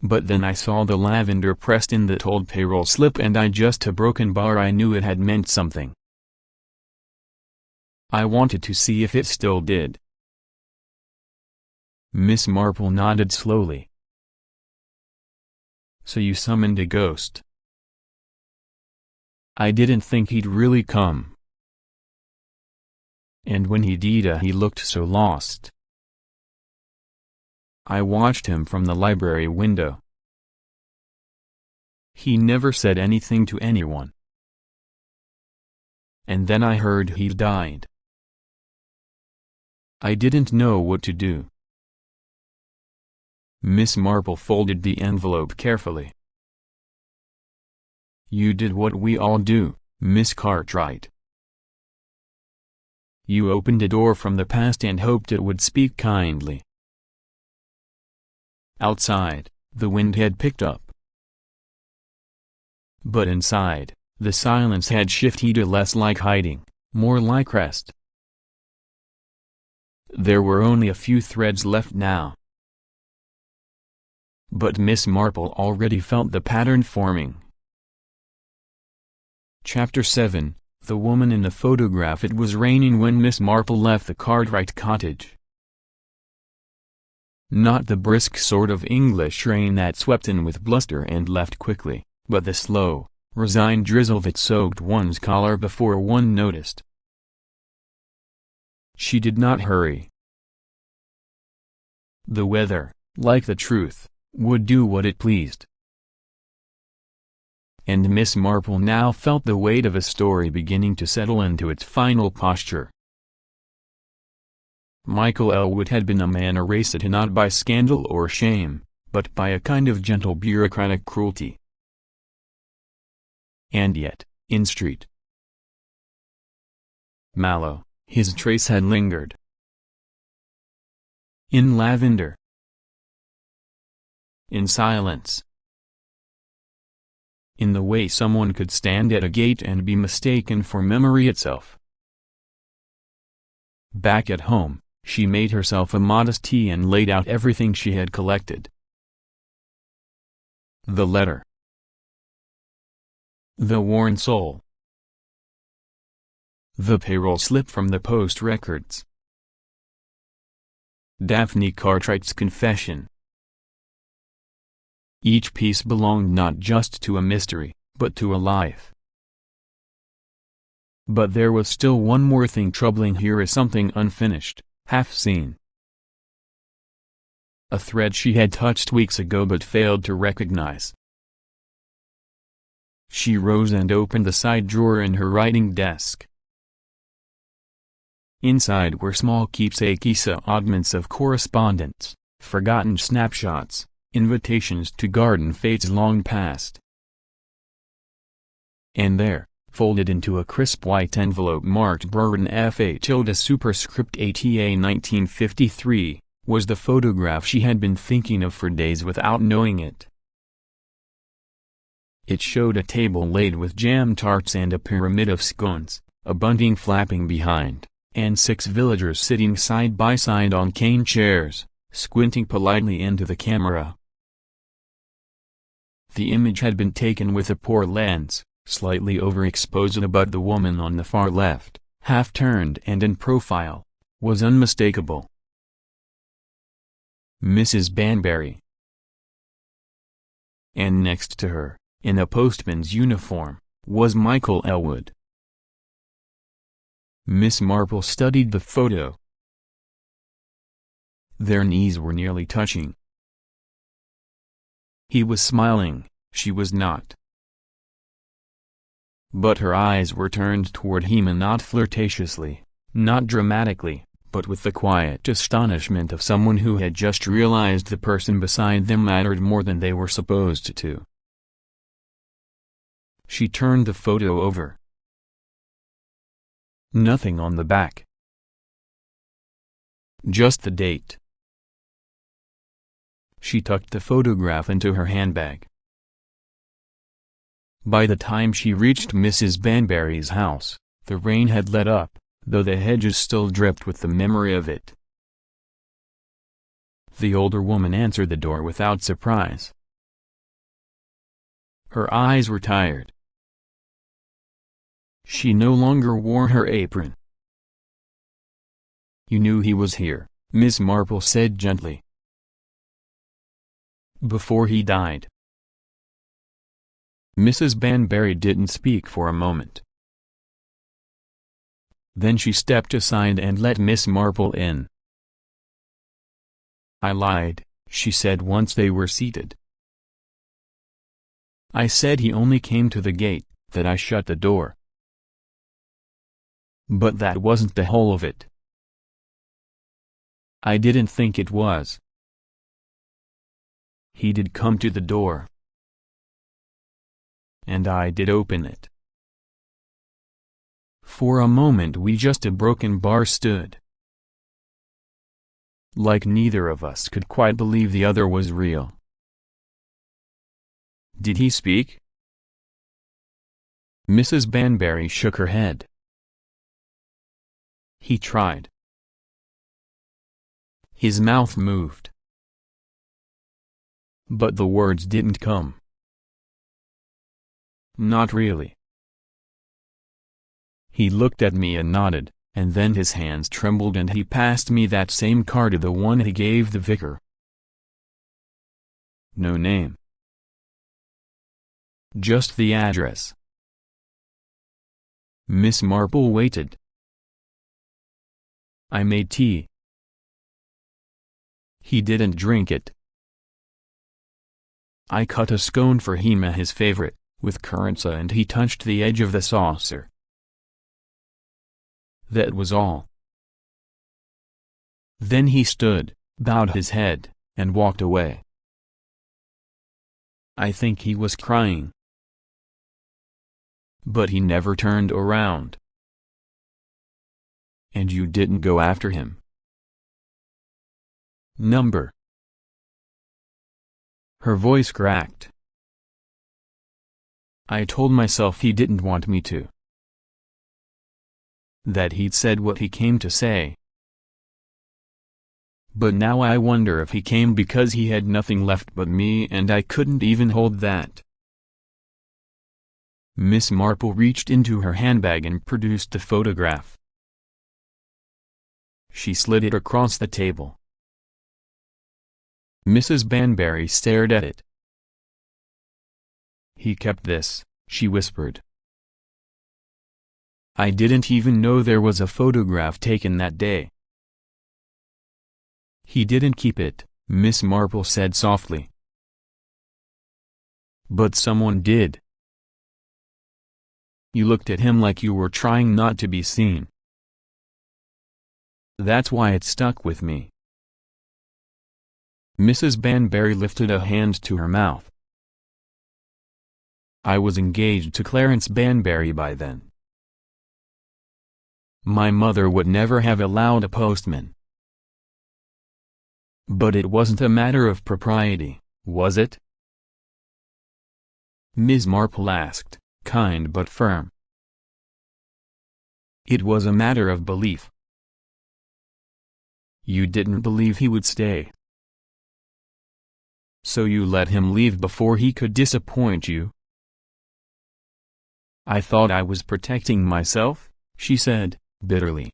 But then I saw the lavender pressed in that old payroll slip and I just a broken bar. I knew it had meant something. I wanted to see if it still did." Miss Marple nodded slowly. "So you summoned a ghost?" "I didn't think he'd really come. And when he did, he looked so lost. I watched him from the library window. He never said anything to anyone. And then I heard he'd died. I didn't know what to do." Miss Marple folded the envelope carefully. "You did what we all do, Miss Cartwright. You opened a door from the past and hoped it would speak kindly." Outside, the wind had picked up. But inside, the silence had shifted to less like hiding, more like rest. There were only a few threads left now. But Miss Marple already felt the pattern forming. Chapter 7, The Woman in the Photograph. It was raining when Miss Marple left the Cartwright cottage. Not the brisk sort of English rain that swept in with bluster and left quickly, but the slow, resigned drizzle that soaked one's collar before one noticed. She did not hurry. The weather, like the truth, would do what it pleased. and Miss Marple now felt the weight of a story beginning to settle into its final posture. Michael Elwood had been a man erased not by scandal or shame, but by a kind of gentle bureaucratic cruelty. And yet, in Street Mallow, his trace had lingered. In lavender. In silence. In the way someone could stand at a gate and be mistaken for memory itself. Back at home, she made herself a modest tea and laid out everything she had collected. The letter. The worn sole. The payroll slip from the post records. Daphne Cartwright's confession. Each piece belonged not just to a mystery, but to a life. But there was still one more thing troubling here, something unfinished, half-seen. A thread she had touched weeks ago but failed to recognize. She rose and opened the side drawer in her writing desk. Inside were small keepsake oddments of correspondence, forgotten snapshots, invitations to garden fates long past. And there, folded into a crisp white envelope marked Burton F.A. superscript ATA 1953, was the photograph she had been thinking of for days without knowing it. It showed a table laid with jam tarts and a pyramid of scones, a bunting flapping behind, and 6 villagers sitting side by side on cane chairs, squinting politely into the camera. The image had been taken with a poor lens, slightly overexposed, but the woman on the far left, half-turned and in profile, was unmistakable. Mrs. Banbury. And next to her, in a postman's uniform, was Michael Elwood. Miss Marple studied the photo. Their knees were nearly touching. He was smiling, she was not. But her eyes were turned toward him, and not flirtatiously, not dramatically, but with the quiet astonishment of someone who had just realized the person beside them mattered more than they were supposed to. She turned the photo over. Nothing on the back. Just the date. She tucked the photograph into her handbag. By the time she reached Mrs. Banbury's house, the rain had let up, though the hedges still dripped with the memory of it. The older woman answered the door without surprise. Her eyes were tired. She no longer wore her apron. "You knew he was here," Miss Marple said gently. "Before he died." Mrs. Banbury didn't speak for a moment. Then she stepped aside and let Miss Marple in. "I lied," she said once they were seated. "I said he only came to the gate, that I shut the door. But that wasn't the whole of it. I didn't think it was. He did come to the door. And I did open it. For a moment we just a broken bar stood. Like neither of us could quite believe the other was real." "Did he speak?" Mrs. Banbury shook her head. "He tried. His mouth moved. But the words didn't come. Not really. He looked at me and nodded, and then his hands trembled and he passed me that same card, the one he gave the vicar. No name. Just the address." Miss Marple waited. "I made tea." "He didn't drink it." "I cut a scone for him, his favorite, with currants and he touched the edge of the saucer. That was all. Then he stood, bowed his head, and walked away. I think he was crying. But he never turned around. And you didn't go after him? Number. Her voice cracked. I told myself he didn't want me to. That he'd said what he came to say. But now I wonder if he came because he had nothing left but me and I couldn't even hold that. Miss Marple reached into her handbag and produced the photograph. She slid it across the table. Mrs. Banbury stared at it. He kept this, she whispered. I didn't even know there was a photograph taken that day. He didn't keep it, Miss Marple said softly. But someone did. You looked at him like you were trying not to be seen. That's why it stuck with me. Mrs. Banbury lifted a hand to her mouth. I was engaged to Clarence Banbury by then. My mother would never have allowed a postman. But it wasn't a matter of propriety, was it? Miss Marple asked, kind but firm. It was a matter of belief. You didn't believe he would stay. So you let him leave before he could disappoint you? I thought I was protecting myself, she said, bitterly.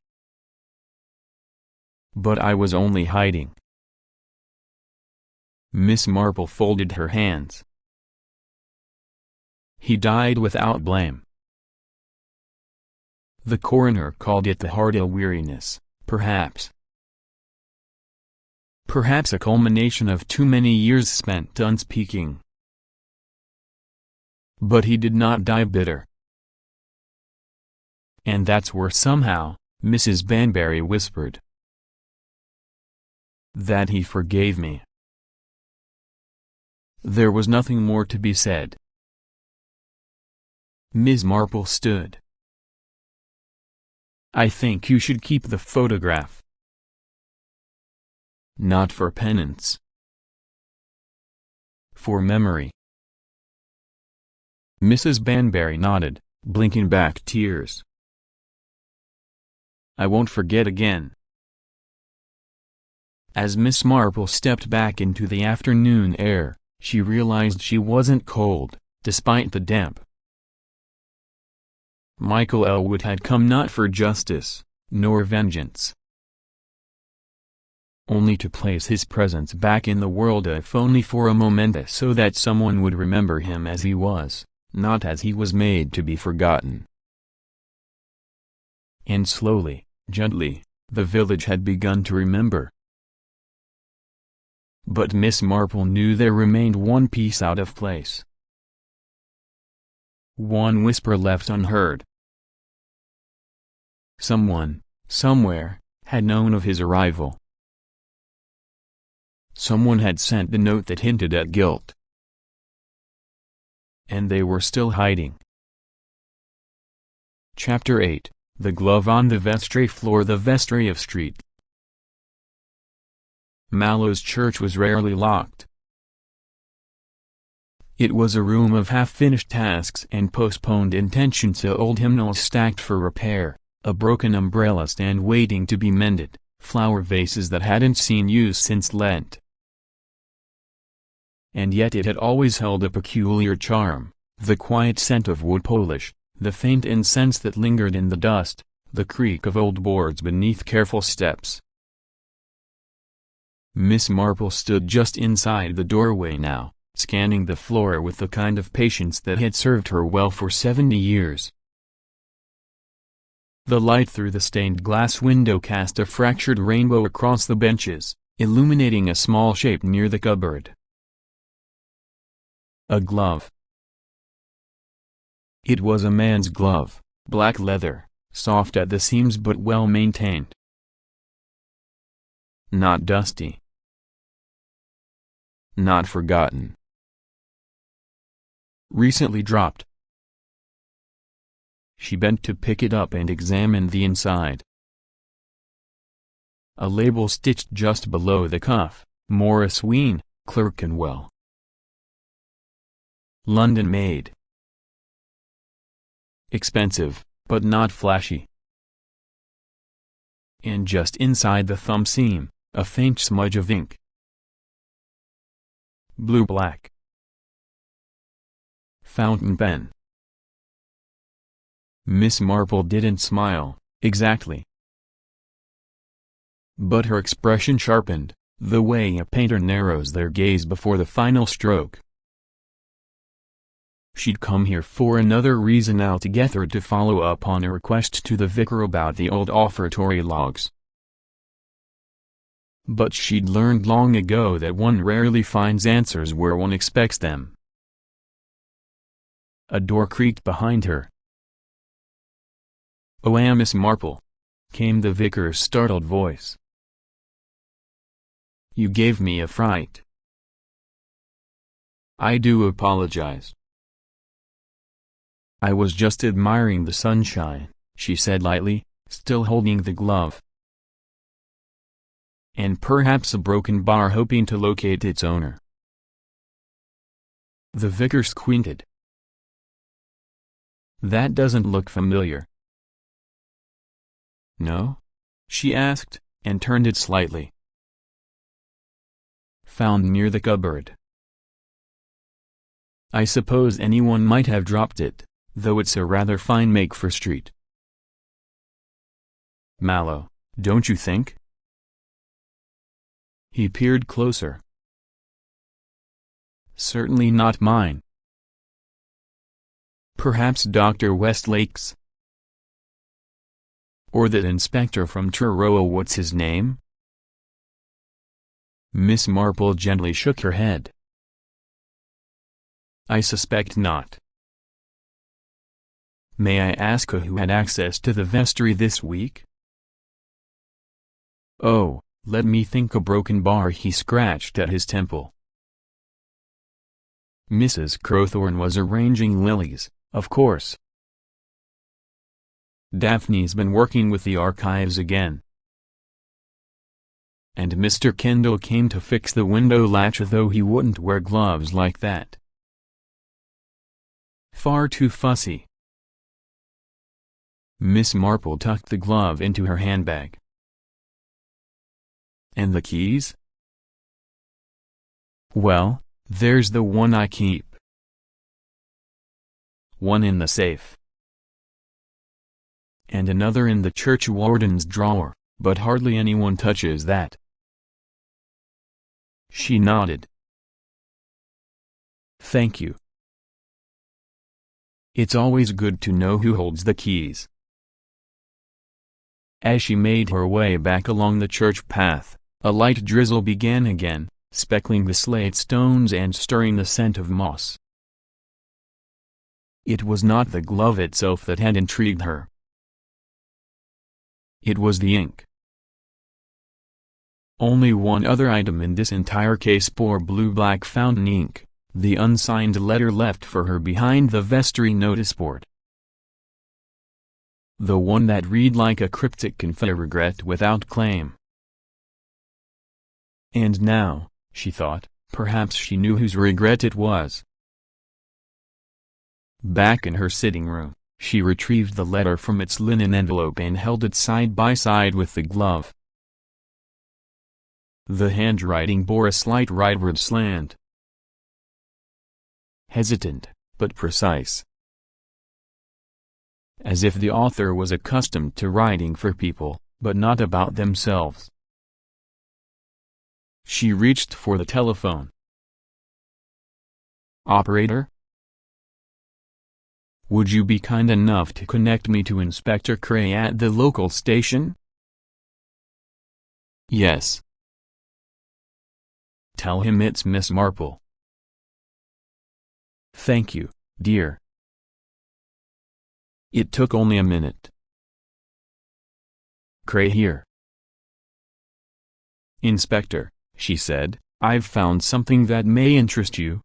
But I was only hiding. Miss Marple folded her hands. He died without blame. The coroner called it the heart weariness, perhaps. Perhaps a culmination of too many years spent unspeaking. But he did not die bitter. And that's where somehow, Mrs. Banbury whispered. That he forgave me. There was nothing more to be said. Miss Marple stood. I think you should keep the photograph. Not for penance. For memory. Mrs. Banbury nodded, blinking back tears. I won't forget again. As Miss Marple stepped back into the afternoon air, she realized she wasn't cold, despite the damp. Michael Elwood had come not for justice, nor vengeance. Only to place his presence back in the world if only for a moment so that someone would remember him as he was, not as he was made to be forgotten. And slowly, gently, the village had begun to remember. But Miss Marple knew there remained one piece out of place. One whisper left unheard. Someone, somewhere, had known of his arrival. Someone had sent the note that hinted at guilt. And they were still hiding. Chapter 8, The Glove on the Vestry Floor. The vestry of Street Mallow's church was rarely locked. It was a room of half-finished tasks and postponed intentions, old hymnals stacked for repair, a broken umbrella stand waiting to be mended, flower vases that hadn't seen use since Lent. And yet it had always held a peculiar charm, the quiet scent of wood polish, the faint incense that lingered in the dust, the creak of old boards beneath careful steps. Miss Marple stood just inside the doorway now, scanning the floor with the kind of patience that had served her well for 70 years. The light through the stained glass window cast a fractured rainbow across the benches, illuminating a small shape near the cupboard. A glove. It was a man's glove, black leather, soft at the seams but well maintained. Not dusty. Not forgotten. Recently dropped. She bent to pick it up and examined the inside. A label stitched just below the cuff, Morris Ween, Clerkenwell. London made. Expensive, but not flashy. And just inside the thumb seam, a faint smudge of ink. Blue-black. Fountain pen. Miss Marple didn't smile, exactly. But her expression sharpened, the way a painter narrows their gaze before the final stroke. She'd come here for another reason altogether, to follow up on a request to the vicar about the old offertory logs. But she'd learned long ago that one rarely finds answers where one expects them. A door creaked behind her. "Oh, Miss Marple," came the vicar's startled voice. "You gave me a fright." "I do apologize." "I was just admiring the sunshine," she said lightly, still holding the glove. "And perhaps a broken bar, hoping to locate its owner." The vicar squinted. "That doesn't look familiar." "No?" she asked, and turned it slightly. "Found near the cupboard." "I suppose anyone might have dropped it, though it's a rather fine make for street." "Mallow, don't you think?" He peered closer. "Certainly not mine." "Perhaps Dr. Westlake's? Or that inspector from Truro, what's his name?" Miss Marple gently shook her head. "I suspect not." "May I ask who had access to the vestry this week?" "Oh, let me think, a broken bar." He scratched at his temple. "Mrs. Crowthorne was arranging lilies, of course." "Daphne's been working with the archives again." "And Mr. Kendall came to fix the window latch, though he wouldn't wear gloves like that." "Far too fussy." Miss Marple tucked the glove into her handbag. "And the keys?" "Well, there's the one I keep." "One in the safe." "And another in the churchwarden's drawer, but hardly anyone touches that." She nodded. "Thank you. It's always good to know who holds the keys." As she made her way back along the church path, a light drizzle began again, speckling the slate stones and stirring the scent of moss. It was not the glove itself that had intrigued her. It was the ink. Only one other item in this entire case bore blue-black fountain ink, the unsigned letter left for her behind the vestry noticeboard. The one that read like a cryptic confession, regret without claim. And now, she thought, perhaps she knew whose regret it was. Back in her sitting room, she retrieved the letter from its linen envelope and held it side by side with the glove. The handwriting bore a slight rightward slant. Hesitant, but precise. As if the author was accustomed to writing for people, but not about themselves. She reached for the telephone. "Operator? Would you be kind enough to connect me to Inspector Cray at the local station?" "Yes." "Tell him it's Miss Marple." "Thank you, dear." It took only a minute. "Cray here." "Inspector," she said, "I've found something that may interest you."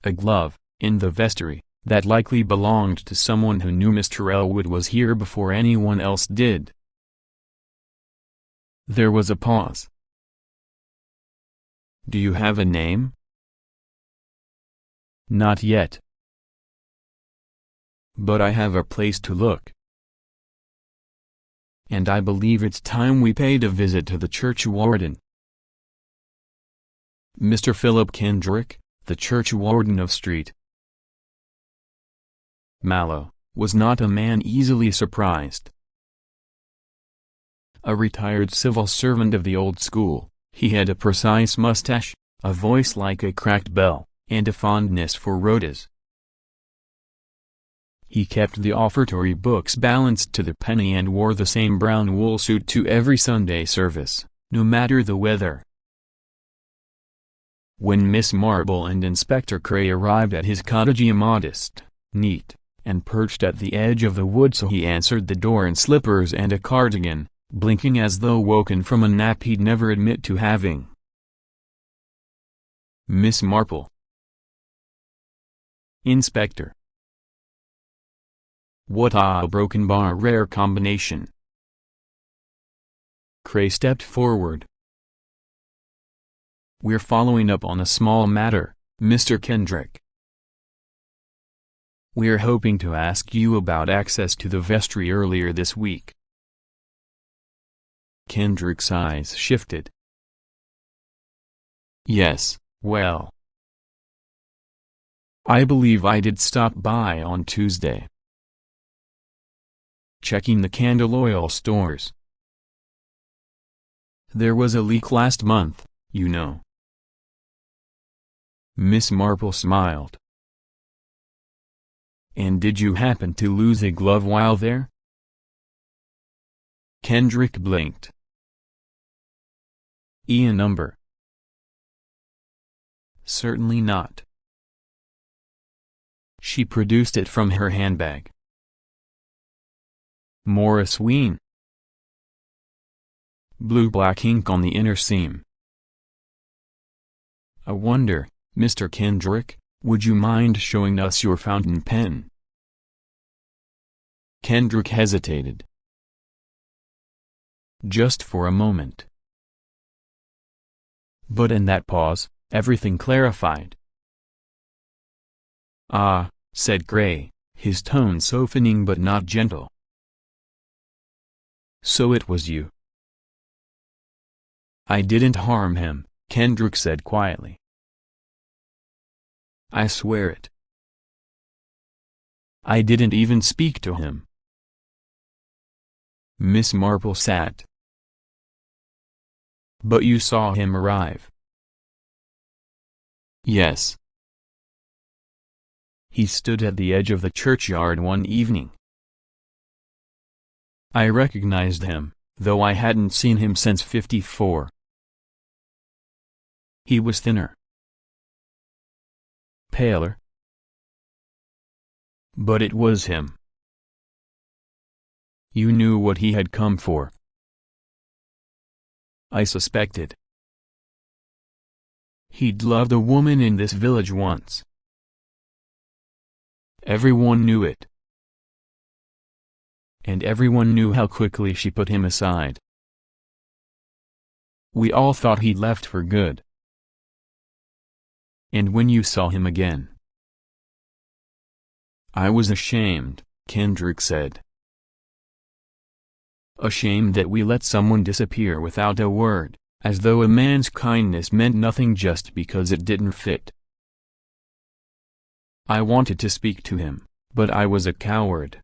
A glove, in the vestry, that likely belonged to someone who knew Mr. Elwood was here before anyone else did. There was a pause. "Do you have a name?" "Not yet. But I have a place to look. And I believe it's time we paid a visit to the churchwarden." "Mr. Philip Kendrick, the churchwarden of Street Mallow, was not a man easily surprised. A retired civil servant of the old school, he had a precise mustache, a voice like a cracked bell, and a fondness for rhodas. He kept the offertory books balanced to the penny and wore the same brown wool suit to every Sunday service, no matter the weather. When Miss Marple and Inspector Cray arrived at his cottage, immodest, neat, and perched at the edge of the wood, so he answered the door in slippers and a cardigan, blinking as though woken from a nap he'd never admit to having. "Miss Marple." "Inspector." "What a broken bar rare combination." Cray stepped forward. "We're following up on a small matter, Mr. Kendrick. We're hoping to ask you about access to the vestry earlier this week." Kendrick's eyes shifted. "Yes, well, I believe I did stop by on Tuesday. Checking the candle oil stores. There was a leak last month, you know." Miss Marple smiled. "And did you happen to lose a glove while there?" Kendrick blinked. "A number?" "Certainly not." She produced it from her handbag. "Morris Ween. Blue-black ink on the inner seam." "I wonder, Mr. Kendrick, would you mind showing us your fountain pen?" Kendrick hesitated. Just for a moment. But in that pause, everything clarified. "Ah," said Cray, his tone softening but not gentle. "So it was you." "I didn't harm him," Kendrick said quietly. "I swear it. I didn't even speak to him." Miss Marple sat. "But you saw him arrive?" "Yes. He stood at the edge of the churchyard one evening. I recognized him, though I hadn't seen him since '54. He was thinner. Paler. But it was him." "You knew what he had come for?" "I suspected. He'd loved a woman in this village once. Everyone knew it. And everyone knew how quickly she put him aside. We all thought he'd left for good. And when you saw him again—" "I was ashamed," Kendrick said. "Ashamed that we let someone disappear without a word, as though a man's kindness meant nothing just because it didn't fit. I wanted to speak to him, but I was a coward.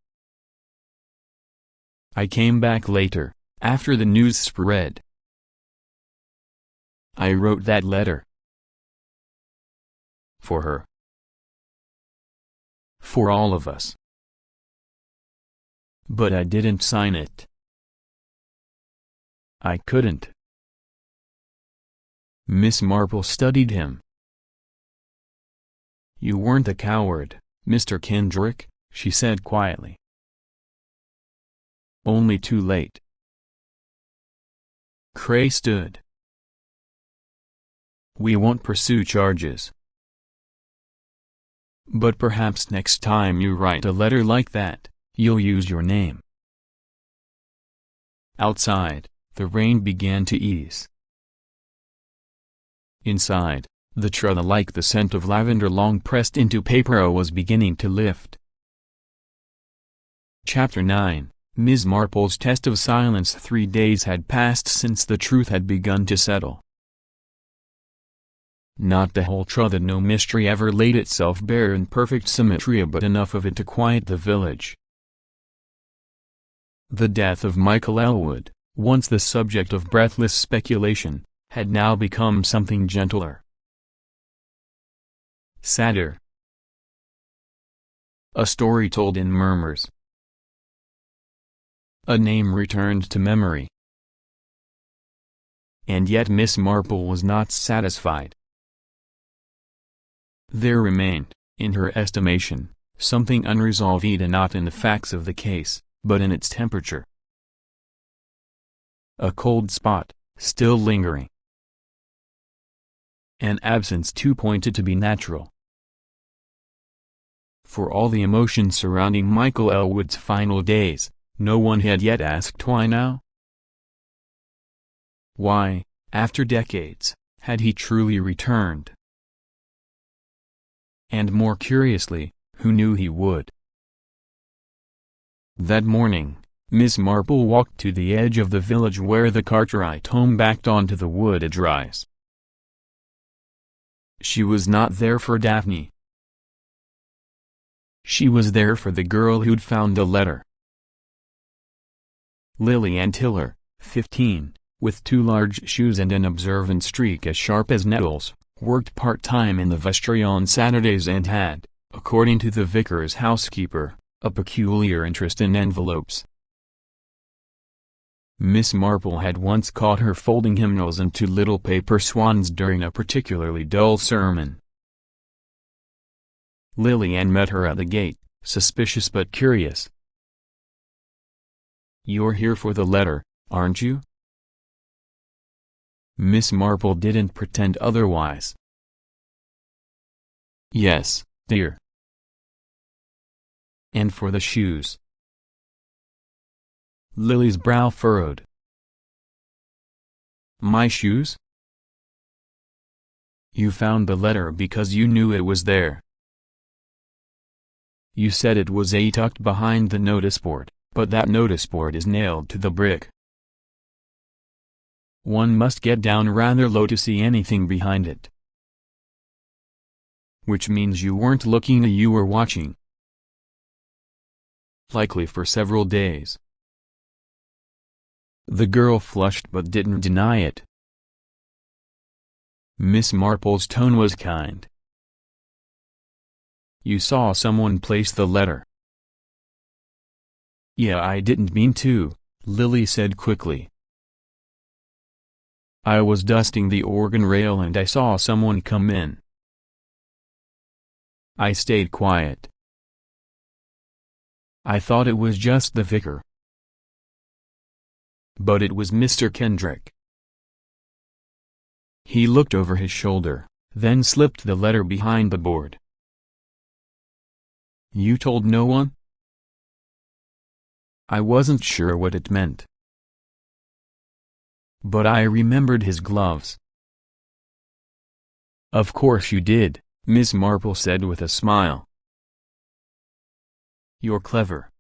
I came back later, after the news spread. I wrote that letter. For her. For all of us. But I didn't sign it. I couldn't." Miss Marple studied him. "You weren't a coward, Mr. Kendrick, she said quietly. Only too late. Cray stood. We won't pursue charges. But perhaps next time you write a letter like that, you'll use your name. Outside, the rain began to ease. Inside, the trellis like the scent of lavender long pressed into paper was beginning to lift. Chapter 9, Ms. Marple's Test of Silence. 3 days had passed since the truth had begun to settle. Not the whole truth, that no mystery ever laid itself bare in perfect symmetry, but enough of it to quiet the village. The death of Michael Elwood, once the subject of breathless speculation, had now become something gentler, sadder. A story told in murmurs. A name returned to memory. And yet Miss Marple was not satisfied. There remained, in her estimation, something unresolved, not in the facts of the case, but in its temperature. A cold spot, still lingering. An absence too pointed to be natural. For all the emotion surrounding Michael Elwood's final days, no one had yet asked why now. Why, after decades, had he truly returned? And more curiously, who knew he would? That morning, Miss Marple walked to the edge of the village where the Cartwright home backed onto the wooded rise. She was not there for Daphne. She was there for the girl who'd found the letter. Lily Ann Tiller, 15, with 2 large shoes and an observant streak as sharp as nettles, worked part-time in the vestry on Saturdays and had, according to the vicar's housekeeper, a peculiar interest in envelopes. Miss Marple had once caught her folding hymnals into little paper swans during a particularly dull sermon. Lily Ann met her at the gate, suspicious but curious. "You're here for the letter, aren't you?" Miss Marple didn't pretend otherwise. "Yes, dear." "And for the shoes?" Lily's brow furrowed. "My shoes?" "You found the letter because you knew it was there. You said it was tucked behind the notice board, but that notice board is nailed to the brick. One must get down rather low to see anything behind it." "Which means you weren't looking, you were watching." "Likely for several days." The girl flushed but didn't deny it. Miss Marple's tone was kind. "You saw someone place the letter." "Yeah, I didn't mean to," Lily said quickly. "I was dusting the organ rail and I saw someone come in. I stayed quiet. I thought it was just the vicar. But it was Mr. Kendrick." He looked over his shoulder, then slipped the letter behind the board. "You told no one?" "I wasn't sure what it meant. But I remembered his gloves." "Of course you did," Miss Marple said with a smile. "You're clever."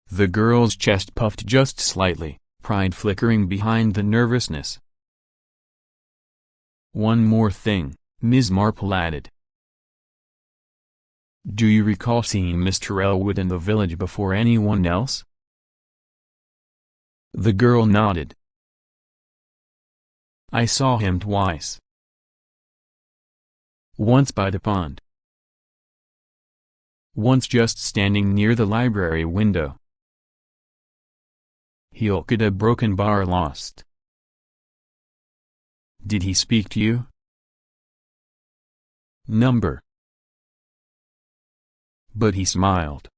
The girl's chest puffed just slightly, pride flickering behind the nervousness. "One more thing," Ms. Marple added. "Do you recall seeing Mr. Elwood in the village before anyone else?" The girl nodded. "I saw him twice. Once by the pond. Once just standing near the library window. He looked a broken bar lost." "Did he speak to you?" "Number." but he smiled.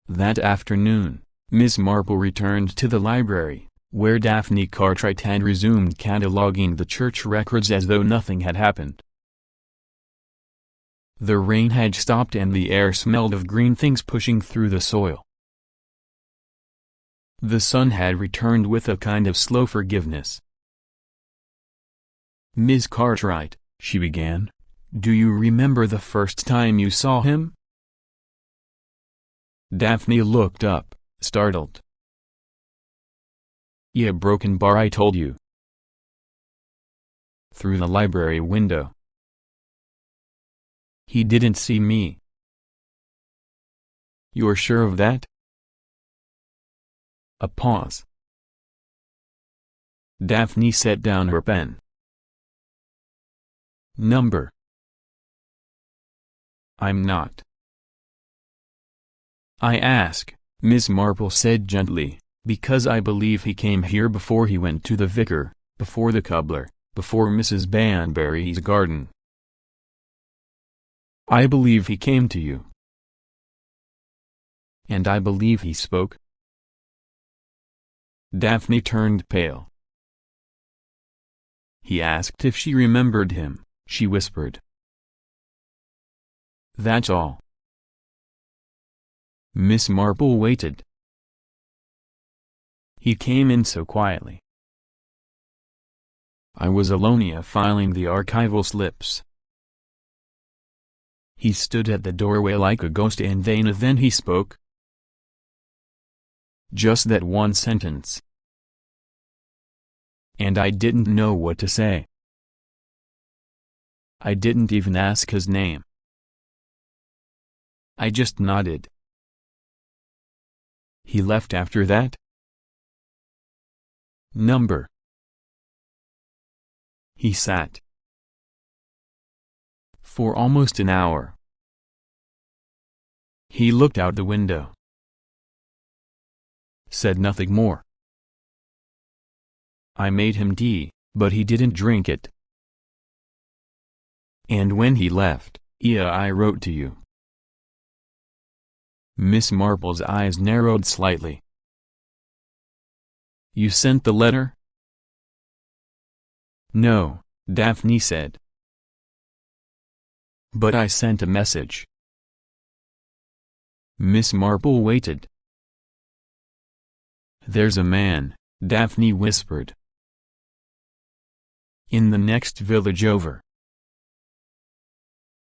That afternoon, Miss Marple returned to the library, where Daphne Cartwright had resumed cataloging the church records as though nothing had happened. The rain had stopped and the air smelled of green things pushing through the soil. The sun had returned with a kind of slow forgiveness. "Miss Cartwright," she began, "do you remember the first time you saw him?" Daphne looked up, startled. "Yeah, broken bar, I told you." "Through the library window." "He didn't see me." "You're sure of that?" A pause. Daphne set down her pen. "Number?" "I'm not." "I ask," Miss Marple said gently, "because I believe he came here before he went to the vicar, before the cobbler, before Mrs. Banbury's garden. I believe he came to you." "And I believe he spoke." Daphne turned pale. "He asked if she remembered him," she whispered. "That's all." Miss Marple waited. "He came in so quietly. I was alone filing the archival slips. He stood at the doorway like a ghost and then he spoke. Just that one sentence. And I didn't know what to say. I didn't even ask his name. I just nodded." "He left after that?" "Number?" "He sat for almost an hour. He looked out the window. Said nothing more. I made him tea, but he didn't drink it. And when he left, I wrote to you." Miss Marple's eyes narrowed slightly. "You sent the letter?" "No," Daphne said. "But I sent a message." Miss Marple waited. "There's a man," Daphne whispered. "In the next village over.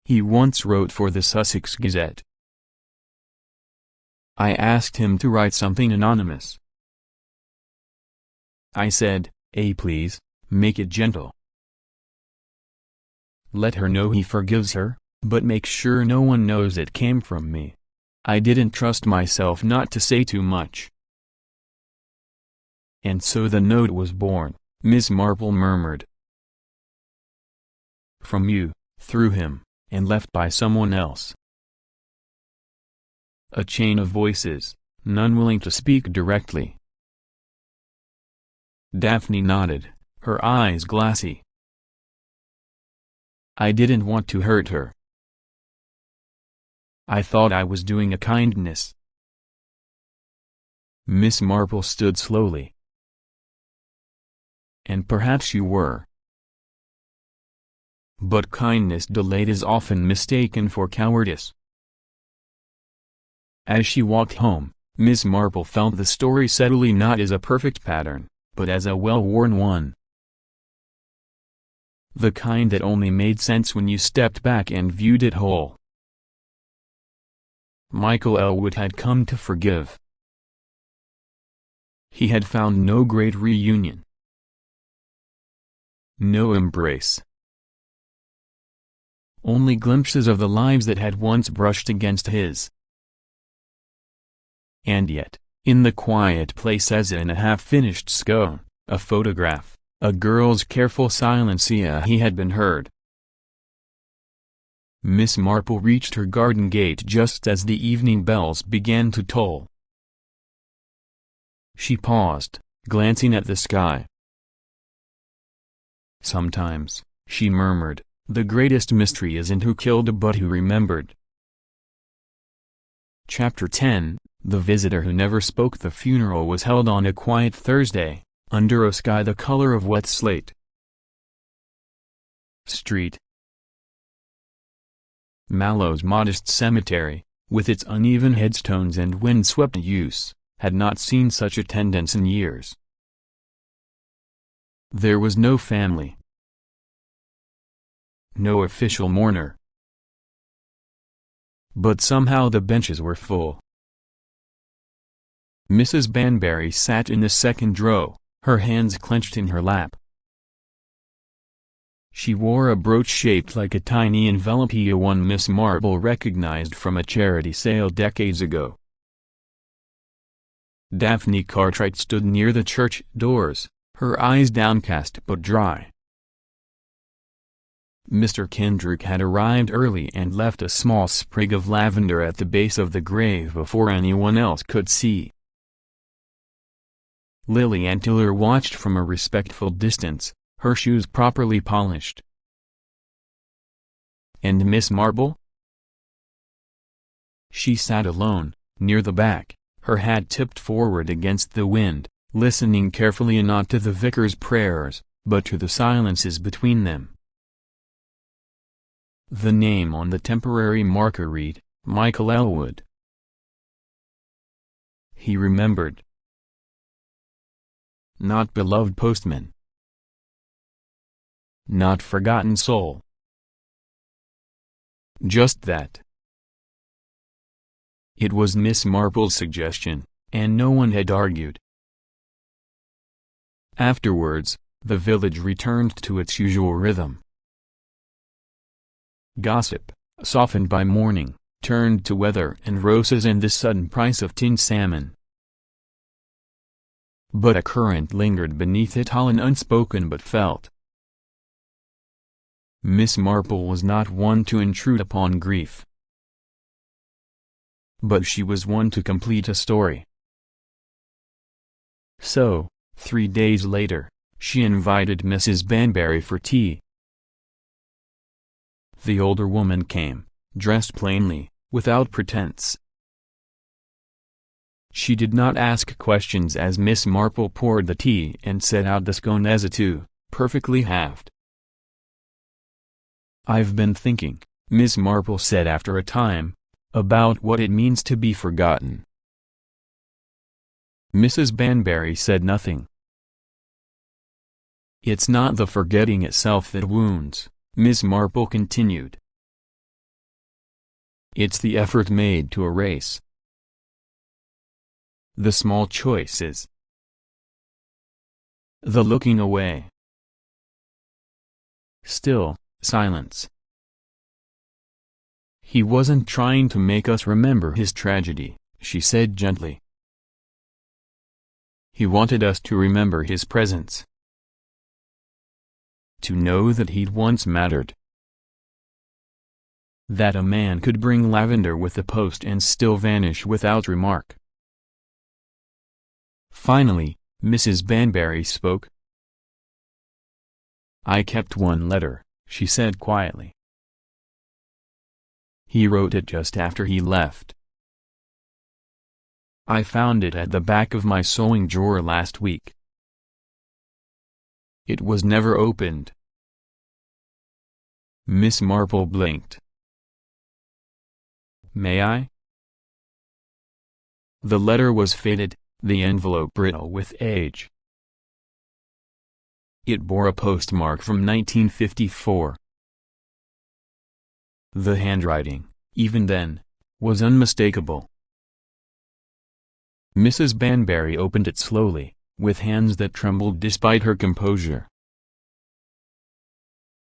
He once wrote for the Sussex Gazette. I asked him to write something anonymous. I said, please, make it gentle. Let her know he forgives her, but make sure no one knows it came from me. I didn't trust myself not to say too much." "And so the note was born," Miss Marple murmured. "From you, through him, and left by someone else." A chain of voices, none willing to speak directly. Daphne nodded, her eyes glassy. "I didn't want to hurt her. I thought I was doing a kindness." Miss Marple stood slowly. "And perhaps you were. But kindness delayed is often mistaken for cowardice." As she walked home, Miss Marple felt the story settle not as a perfect pattern, but as a well-worn one. The kind that only made sense when you stepped back and viewed it whole. Michael Elwood had come to forgive. He had found no great reunion. No embrace. Only glimpses of the lives that had once brushed against his. And yet, in the quiet place as in a half-finished scone, a photograph, a girl's careful silence, he had been heard. Miss Marple reached her garden gate just as the evening bells began to toll. She paused, glancing at the sky. "Sometimes," she murmured, "the greatest mystery isn't who killed but who remembered." Chapter 10, The Visitor Who Never Spoke. The funeral was held on a quiet Thursday, under a sky the color of wet slate. Street. Mallow's modest cemetery, with its uneven headstones and windswept yews, had not seen such attendance in years. There was no family, no official mourner. But somehow the benches were full. Mrs. Banbury sat in the second row, her hands clenched in her lap. She wore a brooch shaped like a tiny envelope, one Miss Marple recognized from a charity sale decades ago. Daphne Cartwright stood near the church doors, her eyes downcast but dry. Mr. Kendrick had arrived early and left a small sprig of lavender at the base of the grave before anyone else could see. Lily Antiller watched from a respectful distance, her shoes properly polished. And Miss Marple? She sat alone, near the back, her hat tipped forward against the wind, listening carefully not to the vicar's prayers, but to the silences between them. The name on the temporary marker read, Michael Elwood. He remembered. Not beloved postman. Not forgotten soul. Just that. It was Miss Marple's suggestion, and no one had argued. Afterwards, the village returned to its usual rhythm. Gossip, softened by morning, turned to weather and roses and the sudden price of tinned salmon. But a current lingered beneath it all, unspoken but felt. Miss Marple was not one to intrude upon grief. But she was one to complete a story. So, 3 days later, she invited Mrs. Banbury for tea. The older woman came, dressed plainly, without pretense. She did not ask questions as Miss Marple poured the tea and set out the scone as a two, perfectly halved. "I've been thinking," Miss Marple said after a time, "about what it means to be forgotten." Mrs. Banbury said nothing. "It's not the forgetting itself that wounds," Miss Marple continued. "It's the effort made to erase. The small choices. The looking away. Still, silence." "He wasn't trying to make us remember his tragedy," she said gently. "He wanted us to remember his presence. To know that he'd once mattered. That a man could bring lavender with the post and still vanish without remark." Finally, Mrs. Banbury spoke. "I kept one letter," she said quietly. "He wrote it just after he left. I found it at the back of my sewing drawer last week. It was never opened." Miss Marple blinked. "May I?" The letter was faded, the envelope brittle with age. It bore a postmark from 1954. The handwriting, even then, was unmistakable. Mrs. Banbury opened it slowly, with hands that trembled despite her composure.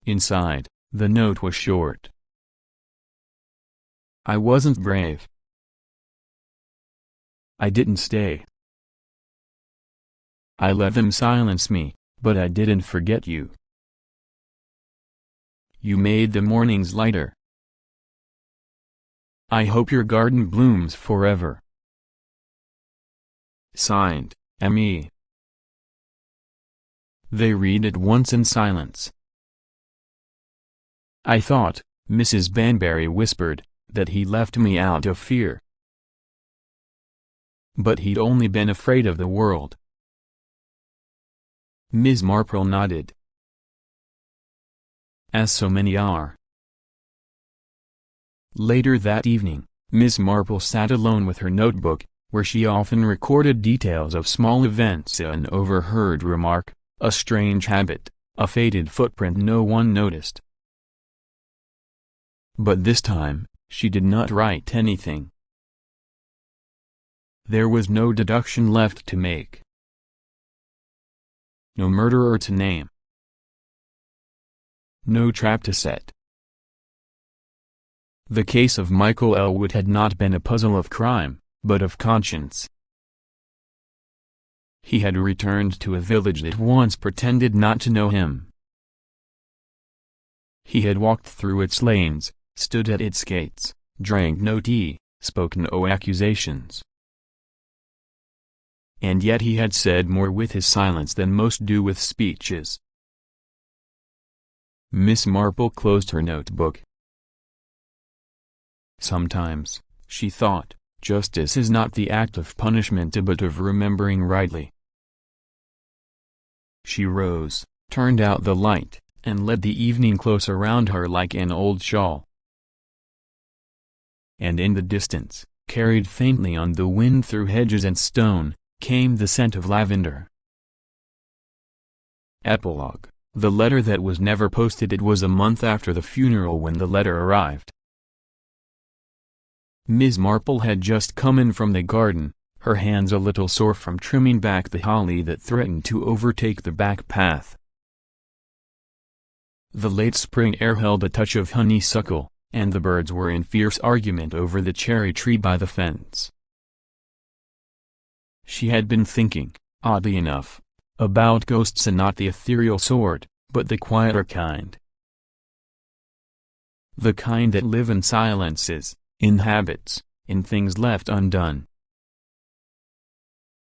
Inside, the note was short. "I wasn't brave. I didn't stay. I let them silence me, but I didn't forget you. You made the mornings lighter. I hope your garden blooms forever. Signed, M.E." They read it once in silence. "I thought," Mrs. Banbury whispered, "that he left me out of fear. But he'd only been afraid of the world. Miss Marple nodded. As so many are. Later that evening, Miss Marple sat alone with her notebook, where she often recorded details of small events. An overheard remark, a strange habit, a faded footprint no one noticed. But this time, she did not write anything. There was no deduction left to make. No murderer to name. No trap to set. The case of Michael Elwood had not been a puzzle of crime, but of conscience. He had returned to a village that once pretended not to know him. He had walked through its lanes, stood at its gates, drank no tea, spoke no accusations. And yet he had said more with his silence than most do with speeches. Miss Marple closed her notebook. Sometimes, she thought, justice is not the act of punishment but of remembering rightly. She rose, turned out the light, and let the evening close around her like an old shawl. And in the distance, carried faintly on the wind through hedges and stone, came the scent of lavender. Epilogue. The letter that was never posted. It was a month after the funeral when the letter arrived. Miss Marple had just come in from the garden, her hands a little sore from trimming back the holly that threatened to overtake the back path. The late spring air held a touch of honeysuckle, and the birds were in fierce argument over the cherry tree by the fence. She had been thinking, oddly enough, about ghosts, and not the ethereal sort, but the quieter kind. The kind that live in silences, in habits, in things left undone.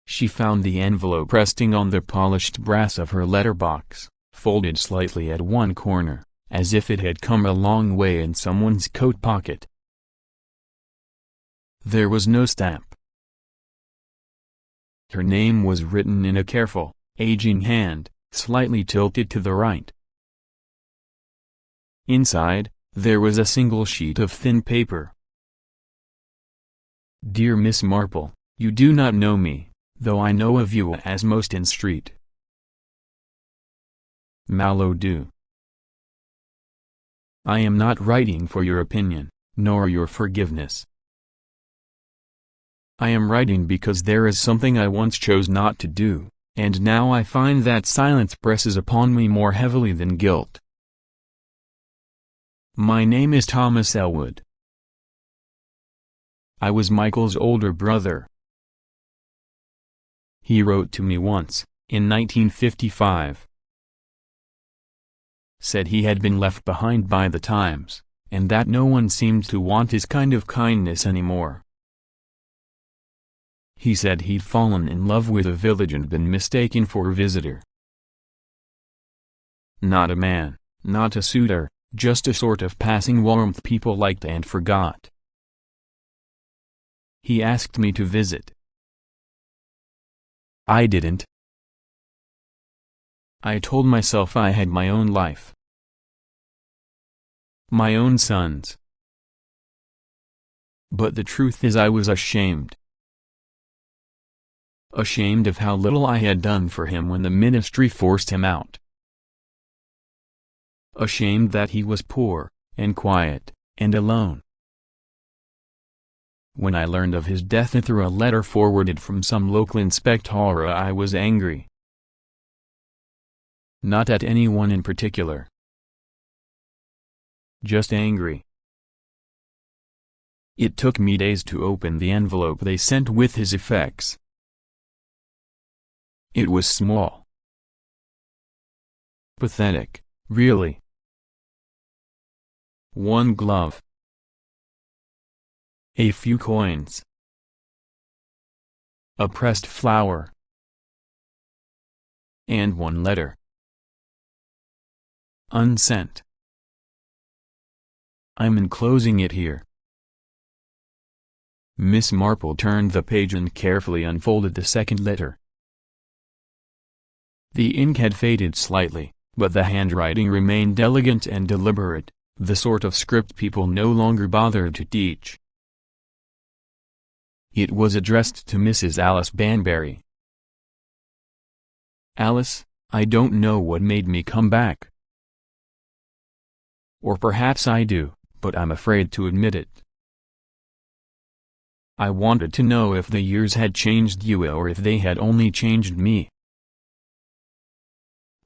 She found the envelope resting on the polished brass of her letterbox, folded slightly at one corner, as if it had come a long way in someone's coat pocket. There was no stamp. Her name was written in a careful, aging hand, slightly tilted to the right. Inside, there was a single sheet of thin paper. Dear Miss Marple, you do not know me, though I know of you as most in street. Malodoo. I am not writing for your opinion, nor your forgiveness. I am writing because there is something I once chose not to do, and now I find that silence presses upon me more heavily than guilt. My name is Thomas Elwood. I was Michael's older brother. He wrote to me once, in 1955. Said he had been left behind by the times, and that no one seemed to want his kind of kindness anymore. He said he'd fallen in love with a village and been mistaken for a visitor. Not a man, not a suitor, just a sort of passing warmth people liked and forgot. He asked me to visit. I didn't. I told myself I had my own life. My own sons. But the truth is I was ashamed. Ashamed of how little I had done for him when the ministry forced him out. Ashamed that he was poor, and quiet, and alone. When I learned of his death through a letter forwarded from some local inspector, I was angry. Not at anyone in particular. Just angry. It took me days to open the envelope they sent with his effects. It was small. Pathetic, really. One glove. A few coins. A pressed flower. And one letter. Unsent. I'm enclosing it here. Miss Marple turned the page and carefully unfolded the second letter. The ink had faded slightly, but the handwriting remained elegant and deliberate, the sort of script people no longer bothered to teach. It was addressed to Mrs. Alice Banbury. Alice, I don't know what made me come back. Or perhaps I do, but I'm afraid to admit it. I wanted to know if the years had changed you or if they had only changed me.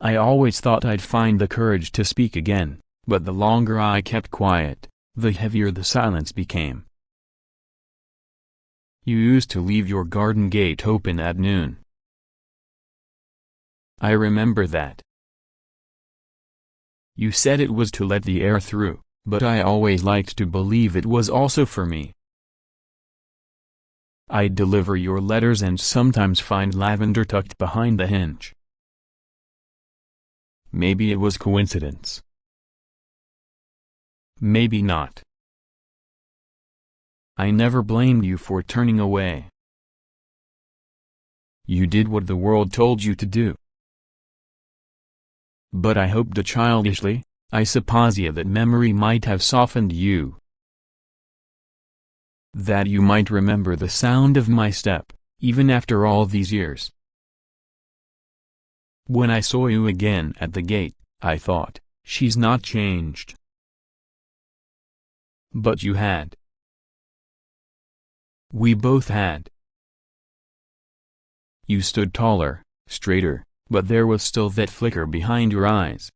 I always thought I'd find the courage to speak again, but the longer I kept quiet, the heavier the silence became. You used to leave your garden gate open at noon. I remember that. You said it was to let the air through, but I always liked to believe it was also for me. I'd deliver your letters and sometimes find lavender tucked behind the hinge. Maybe it was coincidence. Maybe not. I never blamed you for turning away. You did what the world told you to do. But I hoped childishly, I suppose that memory might have softened you. That you might remember the sound of my step, even after all these years. When I saw you again at the gate, I thought, she's not changed. But you had. We both had. You stood taller, straighter, but there was still that flicker behind your eyes.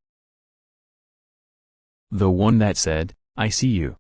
The one that said, I see you.